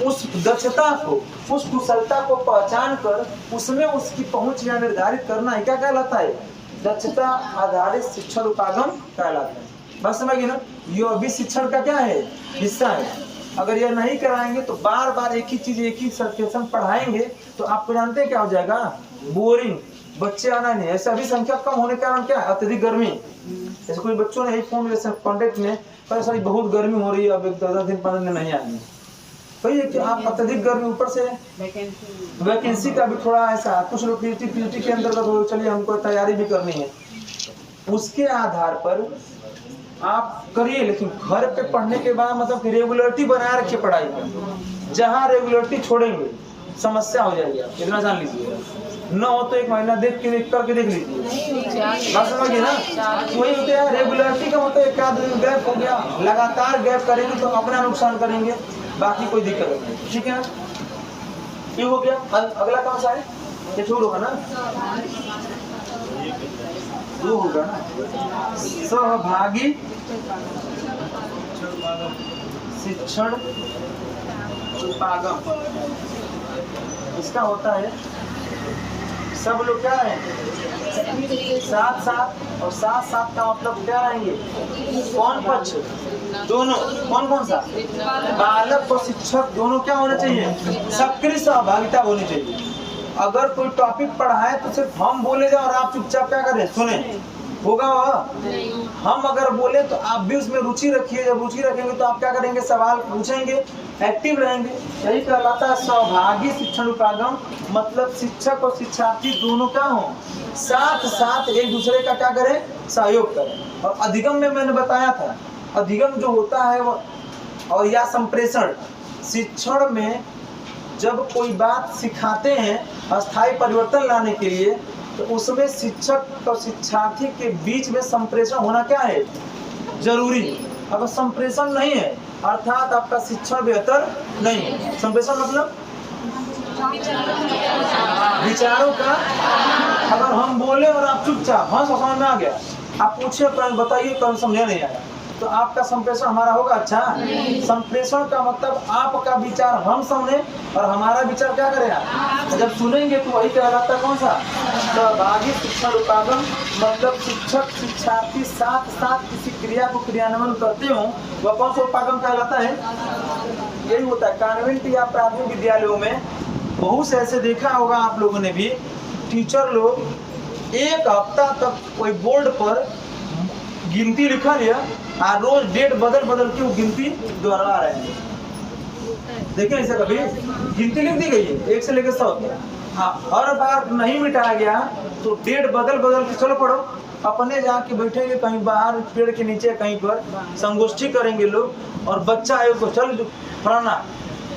उस दक्षता को, उस कुशलता को पहचान कर उसमें उसकी पहुंच या निर्धारित करना है क्या कहलाता है, दक्षता आधारित शिक्षण उपागम कहलाता है। बस समझिए ना। यह भी शिक्षण का क्या है, हिस्सा है। अगर यह नहीं कराएंगे तो बार बार एक ही चीज, एक ही सेशन पढ़ाएंगे तो आपको जानते हैं क्या हो जाएगा, बोरिंग, बच्चे आना नहीं। ऐसा भी संख्या कम होने के कारण क्या है, अत्यधिक गर्मी। जैसे कुछ बच्चों ने फोन कॉन्टेक्ट में पर सर बहुत गर्मी हो रही है, अब 10 दिन 15 दिन नहीं आएंगे। वही है कि आप अत्यधिक गर्मी, ऊपर से वैकेंसी का भी थोड़ा ऐसा, कुछ लोग पीटी के अंतर्गत हो, चलिए हमको तैयारी भी करनी है, उसके आधार पर आप करिए। लेकिन घर पे पढ़ने के बाद मतलब कि रेगुलरिटी बनाए रखिए पढ़ाई में। जहाँ रेगुलरिटी छोड़ेंगे समस्या हो जाएगी, आप इतना जान लीजिए। न हो तो एक महीना देख करके देख लीजिए। बात समझिए ना। वही होते हैं रेगुलरिटी का मतलब एक आध दिन गैप हो गया, लगातार गैप करेंगे तो अपना नुकसान करेंगे, बाकी कोई दिक्कत नहीं, ठीक है। ये हो गया। अगला कौन सा है, ये छोड़ होगा ना, दो होगा ना। सहभागी शिक्षण उपागम, इसका होता है सब लोग क्या रहेंगे साथ साथ, और साथ साथ का मतलब क्या रहेंगे, कौन पक्ष, दोनों कौन कौन सा? बालक और शिक्षक दोनों क्या होने चाहिए? सक्रिय सहभागिता होनी चाहिए। अगर कोई टॉपिक पढ़ाए तो सिर्फ हम बोले जाओ और आप चुपचाप क्या करें? सुने, होगा वह? हम अगर बोले तो आप भी उसमें रुचि रखिए। जब रुचि रखेंगे तो आप क्या करेंगे? सवाल पूछेंगे, एक्टिव रहेंगे। यही कहलाता है सहभागी शिक्षण उपागम। मतलब शिक्षक और शिक्षार्थी दोनों क्या हो? साथ साथ एक दूसरे का क्या करें? सहयोग करें। और अधिगम में मैंने बताया था, अधिगम जो होता है वो और या संप्रेषण, शिक्षण में जब कोई बात सिखाते हैं अस्थायी परिवर्तन लाने के लिए, तो उसमें शिक्षक और शिक्षार्थी के बीच में संप्रेषण होना क्या है? जरूरी। अगर संप्रेषण नहीं है अर्थात आपका शिक्षण बेहतर नहीं है। संप्रेषण मतलब विचारों का, अगर हम बोले और आप चुपचाप, हाँ समझ में आ गया, आप पूछिए बताइए कौन समझे नहीं आया, तो आपका संप्रेषण हमारा होगा? अच्छा, संप्रेषण का मतलब आपका विचार हम सुने और हमारा विचार क्या करेगा? जब सुनेंगे तो वही कहलाता कौन सा? सहभागी शिक्षण उपागम। मतलब शिक्षक शिक्षार्थी साथ साथ किसी क्रिया को क्रियान्वयन करते हो, वह कौन सा उपागम कहलाता है? यही होता है। कॉन्वेंट या प्राथमिक विद्यालयों में बहुत से ऐसे देखा होगा आप लोगों ने भी, टीचर लोग एक हफ्ता तक कोई बोर्ड पर गिनती लिखा लिया और रोज डेट बदल बदल के वो गिनती दोहरा रहे हैं। देखें ऐसा कभी गिनती लिख दी गई है 1 से लेकर 100 तक, हर बार नहीं मिटाया गया तो डेट बदल बदल के चलो पढ़ो। अपने जाके बैठेंगे कहीं बाहर पेड़ के नीचे कहीं पर, संगोष्ठी करेंगे लोग और बच्चा आयो तो चल पढ़ाना,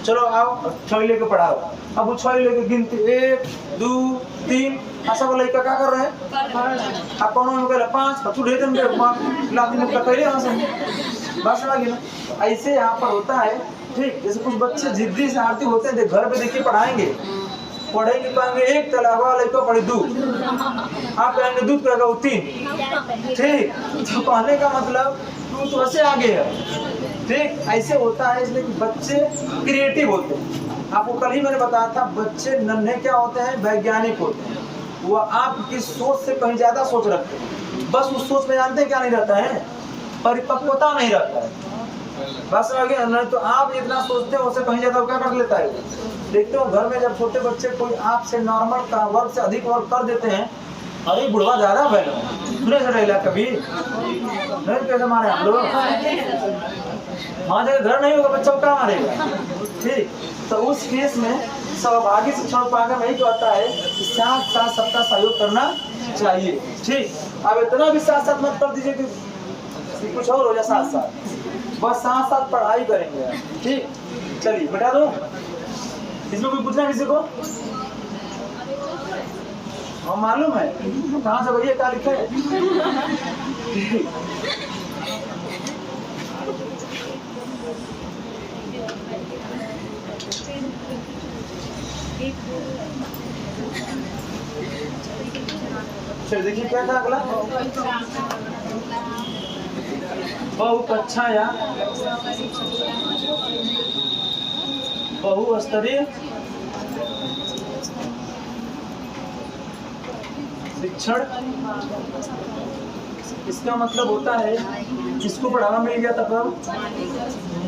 चलो आओ छवि लेके पढ़ाओ। अब वो छवि लेके गिनती 1 2 3 ऐसा वो लड़का क्या कर रहे हैं? आप कौन में कहला 5 तू ढेर में लाती में पकड़े वहां से बस लगे ना। ऐसे यहाँ पर होता है, ठीक। जैसे कुछ बच्चे जिद्दी से आरती होते हैं, घर पे देखिए पढ़ाएंगे, पढ़ेंगे कहेंगे 1 तलावा लड़का पढ़े 2, आप कहेंगे 2 कहेगा वो 3, ठीक। तो कहने का मतलब तू तो ऐसे आगे है, ठीक। ऐसे होता है इसलिए कि बच्चे क्रिएटिव होते हैं। आपको कल ही मैंने बताया था, बच्चे नन्हे क्या होते हैं? वैज्ञानिक होते हैं। वो आपकी सोच से कहीं ज्यादा सोच रखते हैं, बस उस सोच में जानते हैं क्या नहीं रहता है? परिपक्वता नहीं रहता है। बस आगे नहीं तो आप इतना सोचते हो उससे कहीं ज्यादा क्या कर लेता है। देखते हो घर में जब छोटे बच्चे कोई आपसे नॉर्मल का वर्क से अधिक वर्क कर देते हैं, अरे बुढ़वा ज्यादा बैलो सुने से रहेगा कभी नहीं, कैसे मारे हम लोग? हाँ, जगह घर नहीं होगा बच्चा को क्या मारेगा, ठीक। तो उस केस में सहभागी शिक्षण उपागम यही कहता है कि साथ साथ सबका सहयोग करना चाहिए, ठीक। अब इतना भी साथ साथ मत कर दीजिए कि कुछ और हो जाए, साथ साथ बस साथ साथ पढ़ाई करेंगे, ठीक। चलिए बता दो, इसमें कोई पूछना किसी को? हाँ मालूम है कहाँ से भैया क्या लिखा है? चलिए देखिए क्या था अगला, बहुकक्षा या बहुस्तरीय शिक्षण। इसका मतलब होता है किसको बढ़ावा मिल गया तब?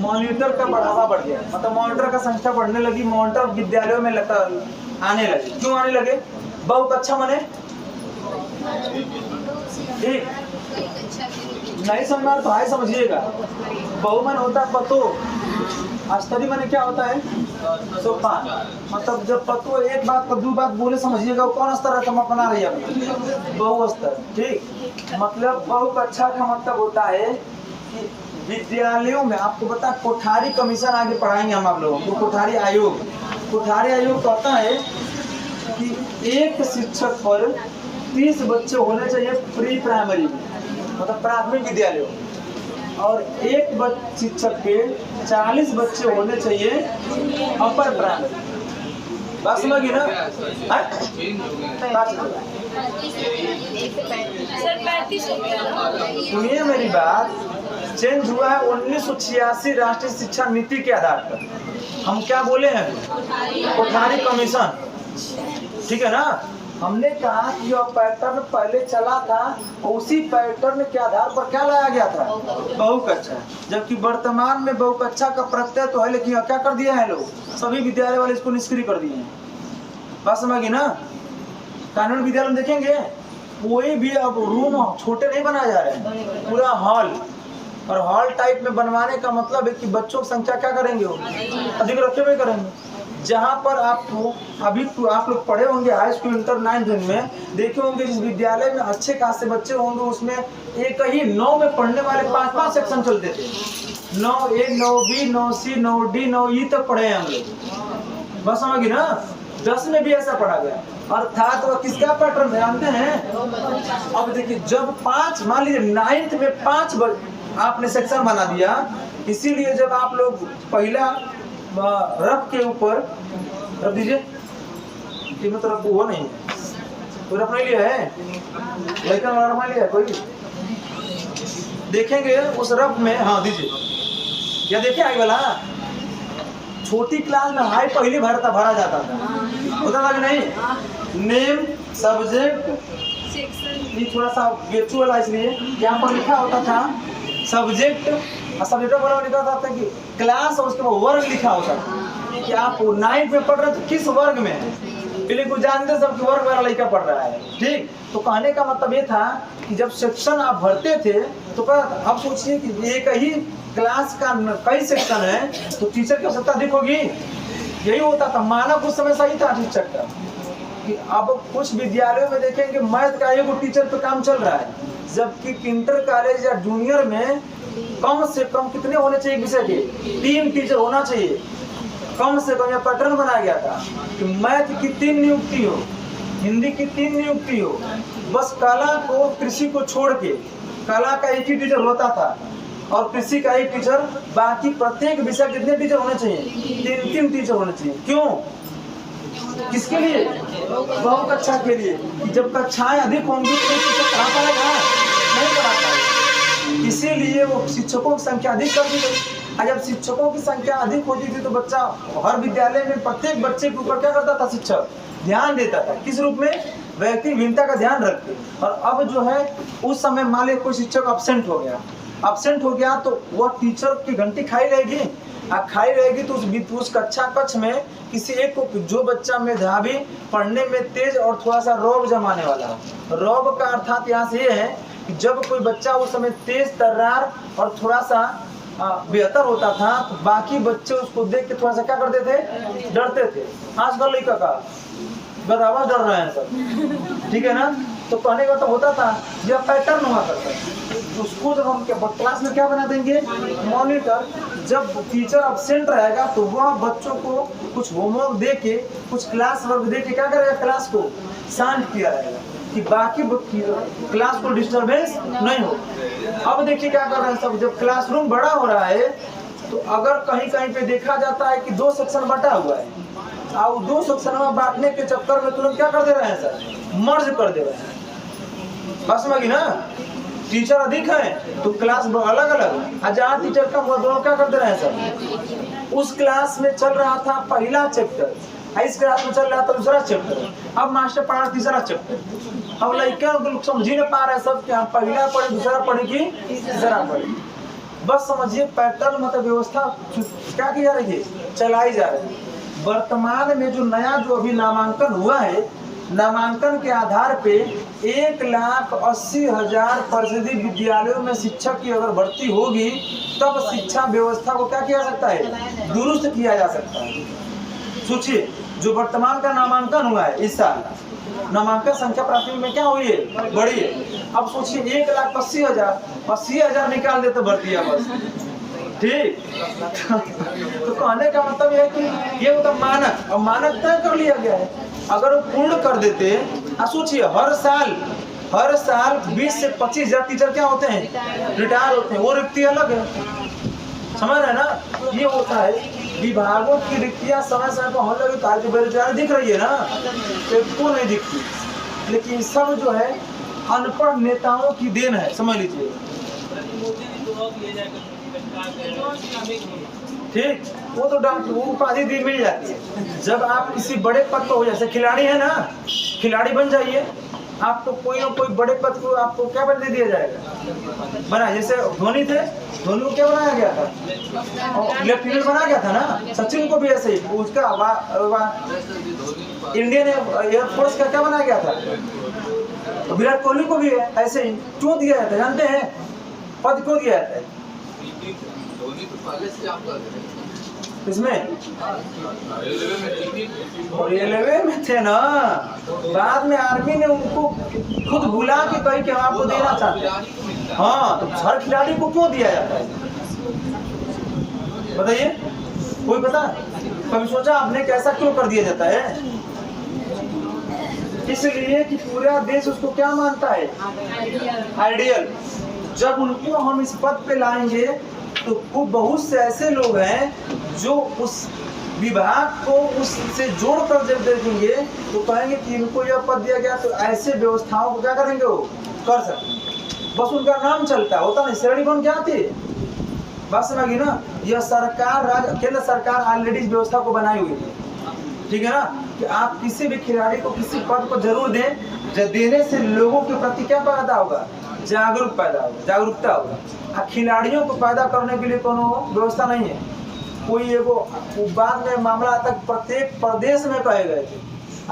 मॉनिटर का बढ़ावा बढ़ गया, मतलब मॉनिटर का संख्या बढ़ने लगी, मॉनिटर विद्यालयों में आने लगे। क्यों आने लगे? बहुकक्षा माने, ठीक नहीं समझा तो हाय समझिएगा। बहुमन होता है पतो, अस्तरी माने क्या होता है? सोपान। मतलब जब पतो एक बात को 2 बात बोले समझिएगा वो कौन स्तर है? तुम अपना रही है बहु स्तर, ठीक। मतलब बहुकक्षा का मतलब होता है कि विद्यालयों में आपको पता कोठारी कमीशन आगे पढ़ाएंगे हम आप लोगों को। कोठारी आयोग, कोठारी आयोग कहता है कि एक शिक्षक पर 30 बच्चे होने चाहिए प्री प्राइमरी में, मतलब प्राथमिक विद्यालयों, और एक शिक्षक के 40 बच्चे होने चाहिए अपर प्राइमरी। बात समझ गई ना? सुनिए मेरी बात, चेंज हुआ है 1986 राष्ट्रीय शिक्षा नीति के आधार पर। हम क्या बोले हैं? कोठारी कमीशन, ठीक है ना। हमने कहा कि जो पैटर्न पहले चला था उसी पैटर्न के आधार पर क्या लाया गया था, बहुकक्षा। जबकि वर्तमान में बहुकक्षा का प्रत्यय तो है, लेकिन क्या कर दिया है लोग, सभी विद्यालय वाले इसको निष्क्रिय कर दिए हैं। बात समझ गई ना। कानून विद्यालय में देखेंगे कोई भी अब रूम छोटे नहीं बनाए जा रहे हैं, पूरा हॉल, और हॉल टाइप में बनवाने का मतलब है कि बच्चों की संख्या क्या करेंगे, वो अधिक रखे हुए करेंगे। जहाँ पर आपको अभी आप लोग पढ़े होंगे हाई स्कूल इंटर 9 में, देखे होंगे जिस विद्यालय में अच्छे खासे बच्चे होंगे उसमें एक ही 9 में पढ़ने वाले 5-5 सेक्शन चलते थे। 9A 9B 9C 9D 9E तक पढ़े हैं हम लोग। बस समझ गई ना। 10 में भी ऐसा पढ़ा गया, अर्थात वह किसका पैटर्न जानते हैं। अब देखिए जब 5 मान लीजिए 9th में 5 आपने सेक्शन बना दिया, इसीलिए जब आप लोग पहला रफ के ऊपर रख दीजिए, कीमत रफ वो नहीं है, कोई रफ नहीं लिया है, लड़का वाला रफ लिया है कोई, देखेंगे उस रफ में, हाँ दीजिए, या देखिए आई वाला छोटी क्लास में हाई पहली भरा जाता था, होता था कि नहीं, नेम सब्जेक्ट, ये थोड़ा सा गेचू वाला, इसलिए यहाँ पर लिखा होता था सब्जेक्ट, और सब्जेक्ट वाला लिखा होता था कि क्लास, और उसके बाद वर्ग लिखा होता था कि आप 9th में पढ़ रहे तो किस वर्ग में है, पहले कुछ जानते सब कि वर्ग वाला लड़का पढ़ रहा है। ठीक, तो कहने का मतलब ये था कि जब सेक्शन आप भरते थे तो अब सोचिए कि एक ही क्लास का कई सेक्शन है तो टीचर की आवश्यकता अधिक होगी, यही होता था। मानक उस समय सही था टीचर का, कि अब कुछ विद्यालयों में देखेंगे मैथ का एक टीचर पे काम चल रहा है, जबकि इंटर कॉलेज या जूनियर में कम से कम कितने होने चाहिए विषय के, 3 टीचर होना चाहिए कम से कम। यह पैटर्न बनाया गया था कि मैथ की 3 नियुक्ति हो, हिंदी की 3 नियुक्ति हो, बस कला को कृषि को छोड़ के कला का एक ही टीचर होता था और कृषि का एक टीचर, बाकी प्रत्येक विषय कितने टीचर होने चाहिए, 3 टीचर होने चाहिए। क्यों, किसके लिए, बहुकक्षा के लिए। जब कक्षाएं अधिक होंगी तो शिक्षक पढ़ा पाएगा, नहीं पढ़ा पाएगा, इसीलिए वो शिक्षकों की संख्या अधिक कर दी गई। जब शिक्षकों की संख्या अधिक होती थी तो बच्चा हर विद्यालय में प्रत्येक बच्चे के ऊपर क्या करता था, शिक्षक ध्यान देता था, किस रूप में, व्यक्ति भिन्नता का ध्यान रखते। और अब जो है उस समय मान लीजिए कोई शिक्षक अब्सेंट हो गया तो वह टीचर की घंटी खाई रहेगी तो उस कक्षा कक्ष में किसी एक को, जो बच्चा मेधावी, पढ़ने में तेज और थोड़ा सा रौब जमाने वाला, रौब का अर्थात यहाँ से ये है कि जब कोई बच्चा उस समय तेज तर्रार और थोड़ा सा बेहतर होता था तो बाकी बच्चे उसको देख के थोड़ा सा क्या करते थे, डरते थे। आजकल लड़का का बराबर डर रहे हैं सब, ठीक है ना। तो कहने का तो होता था, यह पैटर्न हुआ करता है। उसको जब हम क्लास में क्या बना देंगे, मॉनिटर, जब टीचर अब्सेंट रहेगा तो वह बच्चों को कुछ होमवर्क दे के, कुछ क्लास वर्क दे के क्या करेगा, क्लास को शांत किया रहेगा कि बाकी क्लास को डिस्टरबेंस नहीं हो। अब देखिए क्या कर रहे हैं सब, जब क्लासरूम बड़ा हो रहा है तो अगर कहीं पे देखा जाता है कि 2 सेक्शन बटा हुआ है, और 2 सेक्शन में बांटने के चक्कर में तुरंत क्या कर दे रहे हैं सर, मर्ज कर दे रहे हैं। बस में ना, टीचर अधिक है तो क्लास अलग अलग, और जहाँ टीचर कम वो दोनों क्या कर दे रहे हैं सर। उस क्लास में चल रहा था पहला चैप्टर, इस क्लास में चल रहा था दूसरा चैप्टर, अब मास्टर पढ़ा तीसरा चैप्टर। अब लड़के लोग समझ ही नहीं पा रहे सब कि हम पहला पढ़े, दूसरा पढ़े कि तीसरा पढ़े। बस समझिए पैटर्न मतलब व्यवस्था क्या की जा रही है, चलाई जा रही है। वर्तमान में जो नया जो अभी नामांकन हुआ है, नामांकन के आधार पे 1,80,000 परिषदीय विद्यालयों में शिक्षक की अगर भर्ती होगी तब शिक्षा व्यवस्था को क्या किया सकता है, दुरुस्त किया जा सकता है। सोचिए जो वर्तमान का नामांकन हुआ है इस साल, नामांकन संख्या प्राथमिक में क्या हुई है, बढ़ी है। अब सोचिए 1,80,000 निकाल देते भर्ती है बस, ठीक। तो कहने का मतलब है कि ये मतलब मानक, और मानक तय कर लिया गया है। अगर वो पूर्ण कर देते, सोचिए हर साल 20 से 25,000 टीचर क्या होते हैं, रिटायर होते हैं, वो रिक्ति अलग है, समझ रहे हैं ना। ये होता है विभागों की रिक्तियां समय समय पर होने लगी, तो बेरोजगारी दिख रही है ना, तो नहीं दिखती, लेकिन सब जो है अनपढ़ नेताओं की देन है, समझ लीजिए, ठीक। वो तो वो उपाधि दी मिल जाती है जब आप किसी बड़े पद पर हो, जैसे खिलाड़ी है ना, खिलाड़ी बन जाइए, आपको कोई ना कोई बड़े पद को आपको क्या बन दे दिया जाएगा बना। जैसे धोनी थे, धोनी को क्या बनाया गया था, लेफ्ट फील्डर बनाया गया था ना। सचिन को भी ऐसे ही उसका इंडियन एयरफोर्स का क्या बनाया गया था। विराट कोहली को भी ऐसे ही क्यों दिया जाता है जानते हैं, पद क्यों दिया जाता है धोनी तो पहले से आप कर रहे हैं। इसमें रेलवे में थे ना, बाद में आर्मी ने उनको खुद बुला के कही कि हम आपको देना चाहते हैं। हाँ, तो हर खिलाड़ी को क्यों दिया जाता है बताइए, कोई पता? कभी सोचा आपने कैसा क्यों कर दिया जाता है? इसलिए कि पूरा देश उसको क्या मानता है, आइडियल। जब उनको हम इस पद पे लाएंगे तो खूब बहुत से ऐसे लोग हैं जो उस विभाग को उससे जोड़कर जब देखेंगे तो कहेंगे कि इनको यह पद दिया गया, तो ऐसे व्यवस्थाओं को क्या करेंगे वो कर सकते। बस उनका नाम चलता होता नहीं, श्रेणी बन क्या आती है। बात समझी ना, यह सरकार केंद्र सरकार ऑलरेडी इस व्यवस्था को बनाई हुई है, ठीक है ना, कि आप किसी भी खिलाड़ी को किसी पद को जरूर दें, जब देने से लोगों के प्रति क्या पैदा होगा, जागरूकता होगा। खिलाड़ियों को पैदा करने के लिए कोनो व्यवस्था नहीं है। कोई एगो बाद में मामला तक प्रत्येक प्रदेश में कहे गए थे,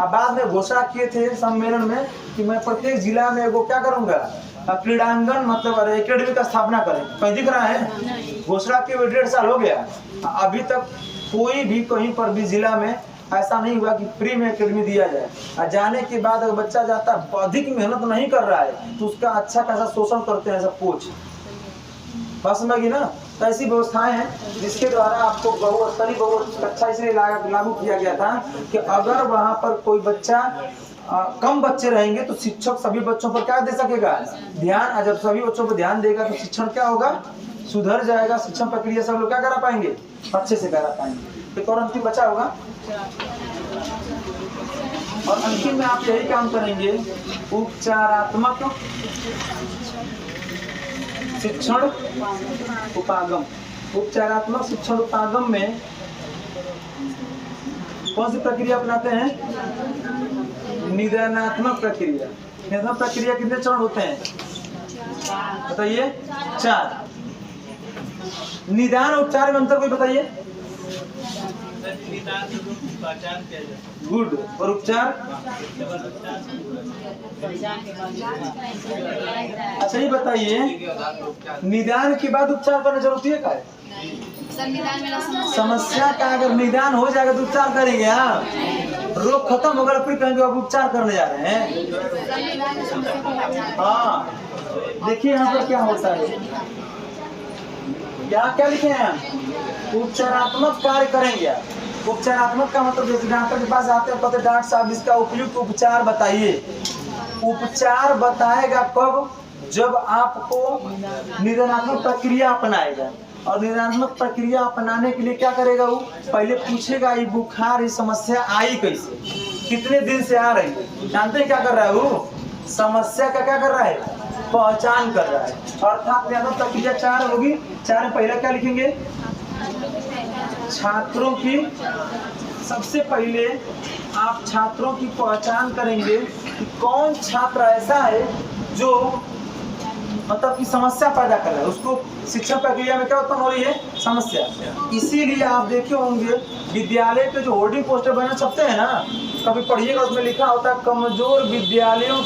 बाद में घोषणा किए थे सम्मेलन में कि मैं प्रत्येक जिला में एगो क्या करूंगा, क्रीड़ांगन मतलब एकेडमी का स्थापना करें। कहीं दिख रहा है? घोषणा के 1.5 साल हो गया, अभी तक कोई भी कहीं पर भी जिला में ऐसा नहीं हुआ कि फ्री में एकेडमी दिया जाए। और जाने के बाद अगर बच्चा जाता अधिक मेहनत नहीं कर रहा है तो उसका अच्छा खासा शोषण करते हैं सब कोच। बात समझी ना, तो ऐसी व्यवस्थाएं हैं जिसके द्वारा आपको बहुस्तरीय कक्षा इसलिए लागू किया गया था कि अगर वहां पर कोई बच्चा कम बच्चे रहेंगे तो शिक्षक सभी बच्चों पर क्या दे सकेगा, ध्यान। और जब सभी बच्चों पर ध्यान देगा तो शिक्षण क्या होगा, सुधर जाएगा। शिक्षण प्रक्रिया सब लोग क्या करा पाएंगे, अच्छे से करा पाएंगे। एक और अंतिम बचा होगा, और अंतिम में आप यही काम करेंगे, उपचारात्मक शिक्षण उपागम। उपचारात्मक शिक्षण उपागम में कौन सी प्रक्रिया अपनाते हैं, निदानात्मक प्रक्रिया। निदानात्मक प्रक्रिया कितने चरण होते हैं बताइए, 4। निदान और उपचार में अंतर कोई बताइए। गुड, और उपचार? अच्छा ये बताइए, निदान के बाद उपचार करना जरूरी है क्या है? समस्या का अगर निदान हो जाएगा तो उपचार करेंगे। हाँ, रोग खत्म हो गया फिर कहेंगे अब उपचार करने जा रहे हैं। हाँ, देखिए यहाँ पर क्या होता है, यहाँ क्या लिखे हैं, उपचारात्मक कार्य करेंगे। उपचारात्मक का मतलब जैसे डॉक्टर के पास आते हैं, कहते डॉक्टर साहब इसका उपयुक्त उपचार बताइए। उपचार बताएगा कब, जब आपको निदानात्मक प्रक्रिया अपनाएगा। और निदानात्मक प्रक्रिया अपनाने के लिए क्या करेगा, वो पहले पूछेगा ये बुखार, ये समस्या आई कैसे, कितने दिन से आ रही है। जानते हैं क्या कर रहा है वो, समस्या का क्या कर रहा है, पहचान कर रहा है। अर्थात निदानात्मक प्रक्रिया 4 होगी। 4 में पहला क्या लिखेंगे, छात्रों की, सबसे पहले आप छात्रों की पहचान करेंगे कि कौन छात्र ऐसा है जो मतलब कि समस्या पैदा कर रहा है। उसको शिक्षा प्रक्रिया में क्या उत्पन्न हो रही है, समस्या। इसीलिए आप देखे होंगे विद्यालय के जो होर्डिंग पोस्टर बने छपते हैं ना, कभी पढ़िएगा, उसमें लिखा होता है कमजोर विद्यालयों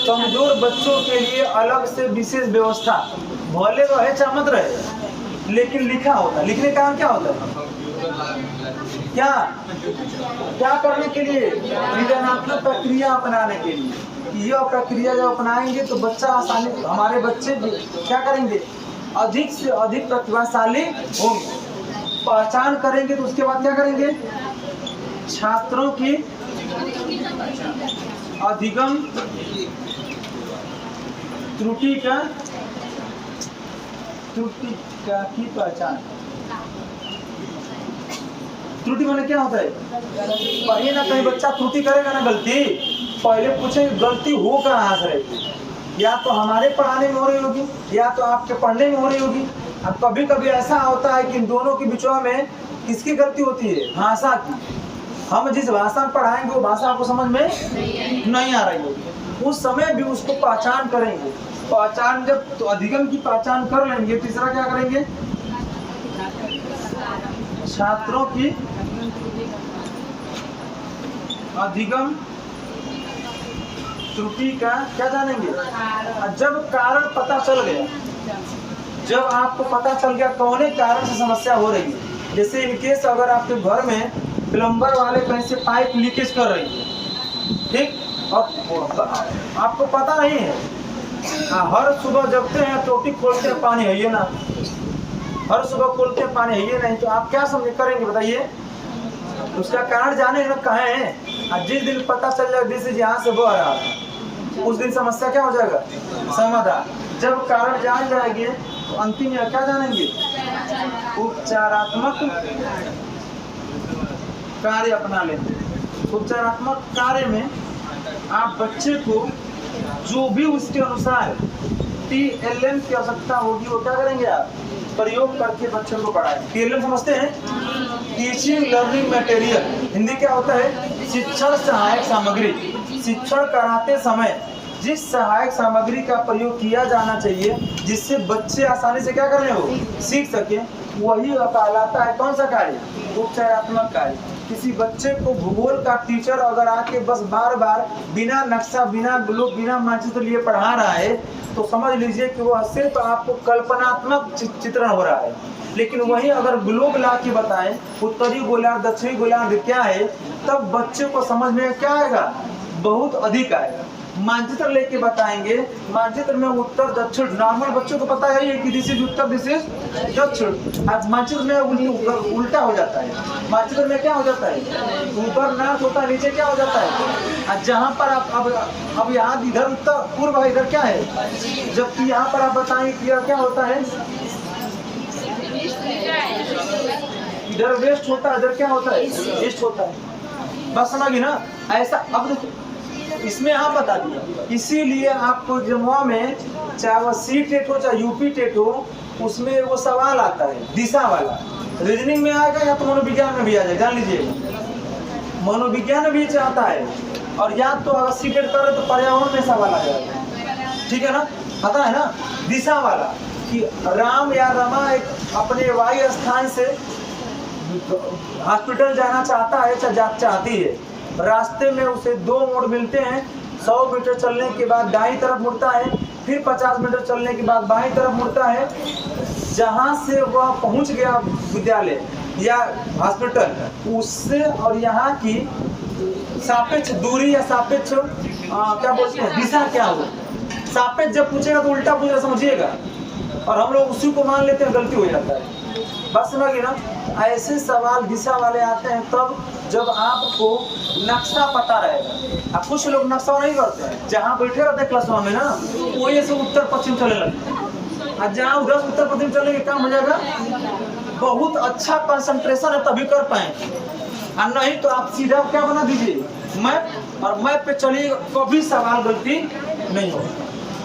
कमजोर बच्चों के लिए अलग से विशेष व्यवस्था। भले रहे चाहे मत रहे, लेकिन लिखा होता है। लिखने का काम क्या होता है, क्या करने के लिए, निदानात्मक प्रक्रिया अपनाने के लिए। यह प्रक्रिया जब अपनाएंगे तो बच्चा आसानी, हमारे बच्चे क्या करेंगे, अधिक से अधिक प्रतिभाशाली होंगे। पहचान करेंगे तो उसके बाद क्या करेंगे, छात्रों की अधिगम त्रुटि की पहचान। त्रुटि माने क्या होता है, पहले ना कहीं बच्चा त्रुटि करेगा ना गलती, पहले पूछेंगे गलती हो कहाँ से रही, या तो हमारे पढ़ाने में हो रही होगी या तो आपके पढ़ने में हो रही होगी। अब कभी कभी ऐसा होता है कि इन दोनों के बीचों में किसकी गलती होती है, भाषा की। हम जिस भाषा में पढ़ाएंगे वो भाषा आपको समझ में नहीं आ रही होगी, उस समय भी उसको पहचान करेंगे। पहचान जब तो अधिगम की पहचान कर लेंगे, तीसरा क्या करेंगे, छात्रों की अधिगम त्रुटि का क्या जानेंगे। और जब कारण पता चल गया, जब आपको पता चल गया कौन कारण से समस्या हो रही है, जैसे इनकेस अगर आपके घर में प्लम्बर वाले कहीं से पाइप लीकेज कर रही है, ठीक, और आपको पता नहीं है, हर सुबह जगते हैं टोटी खोलते हैं पानी है ये ना, हर सुबह खोलते हैं पानी है ये नहीं, तो आप क्या समझ करेंगे बताइए, उसका कारण जाने ना कहाँ है। और जिस दिन पता चल जाएगा दिस यहाँ से वो आ रहा है, उस दिन समस्या क्या हो जाएगा, समाधान। जब कारण जान जाएंगे तो अंतिम में क्या जानेंगे, उपचारात्मक कार्य अपना लेंगे। उपचारात्मक कार्य में आप बच्चे को जो भी उसके अनुसार TLM की आवश्यकता होगी वो क्या करेंगे, आप प्रयोग करके बच्चों को पढ़ाएं। TLM समझते हैं, टीचिंग लर्निंग मटेरियल, हिंदी क्या होता है, शिक्षण सहायक सामग्री। शिक्षण कराते समय जिस सहायक सामग्री का प्रयोग किया जाना चाहिए जिससे बच्चे आसानी से क्या कर रहे हो, सीख सके, वही कहलाता है कौन सा कार्य, उपचारात्मक कार्य। किसी बच्चे को भूगोल का टीचर अगर आके बस बार बार बिना नक्शा, बिना ग्लोब, बिना मानचित्र लिए पढ़ा रहा है तो समझ लीजिए कि वो सिर्फ आपको कल्पनात्मक चित्रण हो रहा है। लेकिन वही अगर ग्लोब ला के बताएं उत्तरी गोलार्ध दक्षिणी गोलार्ध क्या है, तब बच्चे को समझ में क्या आएगा, बहुत अधिक आएगा। मानचित्र लेके बताएंगे, मानचित्र में उत्तर दक्षिण नॉर्मल बच्चों को पता है कि this is Uttar this is दक्षिण। आज मानचित्र में उल्टा हो जाता है, मानचित्र में क्या हो जाता है, ऊपर नॉर्थ होता है, नीचे क्या हो जाता है। आज जहाँ पर आप अब यहाँ इधर उत्तर पूर्व है, इधर क्या है, जबकि यहाँ पर आप बताएंगे कि क्या होता है, इधर वेस्ट होता है, इधर क्या होता है, ईस्ट होता है। बस समझिए ना, ऐसा। अब इसमें आप बता दिए, इसीलिए आपको जमुआ में चाहे वह सी टेट हो चाहे यूपी टेट हो, उसमें वो सवाल आता है दिशा वाला, रीजनिंग में आएगा या तो मनोविज्ञान में भी आ जाएगा, जान लीजिए मनोविज्ञान भी चाहता है, और या तो अगर सी टेट करे तो पर्यावरण में सवाल आ जाएगा, ठीक है ना, पता है ना, दिशा वाला कि राम या रमा एक अपने वायु स्थान से हॉस्पिटल जाना चाहता है चाहती है, रास्ते में उसे दो मोड़ मिलते हैं, 100 मीटर चलने के बाद दाईं तरफ मुड़ता है, फिर 50 मीटर चलने के बाद बाईं तरफ मुड़ता है। जहाँ से वह पहुँच गया विद्यालय या हॉस्पिटल, उससे और यहाँ की सापेक्ष दूरी या सापेक्ष क्या बोलते हैं, दिशा क्या हो, सापेक्ष जब पूछेगा तो उल्टा पूछेगा, समझिएगा, और हम लोग उसी को मान लेते हैं, गलती हो जाता है। बस समझिए ना, ऐसे सवाल दिशा वाले आते हैं तब जब आपको नक्शा पता रहेगा। अब कुछ लोग नक्शा नहीं करते हैं, जहाँ बैठे रहते हैं क्लास में ना, वही से उत्तर पश्चिम चले लगते हैं, और जहाँ उधर उत्तर पश्चिम चलेंगे काम हो जाएगा। बहुत अच्छा कंसंट्रेशन है तभी कर पाएंगे, और नहीं तो आप सीधा क्या बना दीजिए मैप, और मैप पे चलिए, कभी सवाल गलती नहीं होगा,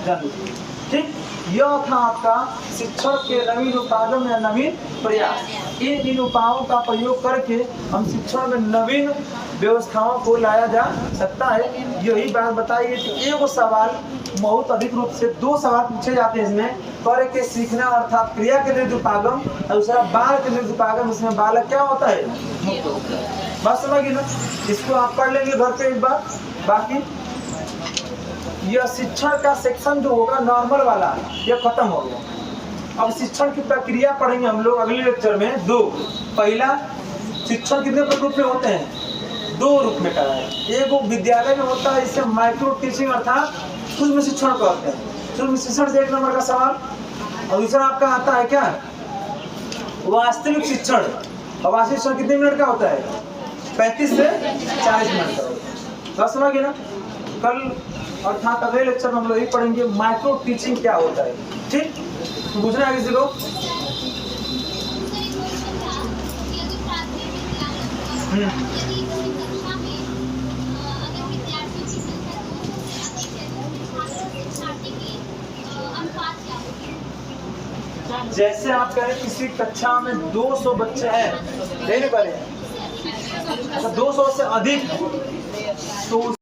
जान लीजिए, ठीक। यह था आपका शिक्षण के नवीन उत्पादन या नवीन प्रयास। इन उपायों का प्रयोग करके हम शिक्षण में नवीन व्यवस्थाओं को लाया जा सकता है। यही बात बताइए कि एक सवाल बहुत अधिक रूप से 2 सवाल पूछे जाते हैं इसमें, कर के सीखना अर्थात क्रिया के निर्दुपागम, और दूसरा बाल के निर्दुपागम, इसमें बालक क्या होता है, मुक्त। बस समझिए ना, इसको आप पढ़ लेंगे घर पे एक बार। बाकी यह शिक्षण का सेक्शन जो होगा नॉर्मल वाला, यह खत्म हो गया। अब शिक्षण की प्रक्रिया पढ़ेंगे हम लोग अगले लेक्चर में 2। पहला, शिक्षण कितने रूप में होते हैं, 2 रूप में कराए। एक वो विद्यालय में होता है, इसे माइक्रो टीचिंग अर्थात सूक्ष्म शिक्षण कहते हैं, सूक्ष्म शिक्षण से 1 नंबर का सवाल। और दूसरा आपका आता है क्या, वास्तविक शिक्षण। और वास्तविक शिक्षण कितने मिनट का होता है, 35 से 40 मिनट का। बस समझिए ना, कल अर्थात अगले लेक्चर में हम लोग यही पढ़ेंगे माइक्रो टीचिंग क्या होता है, ठीक। तो पूछना है किसी को, जैसे आप कह रहे किसी कक्षा में 200 बच्चे हैं, नहीं पा रहे, अच्छा 200 से अधिक है, तो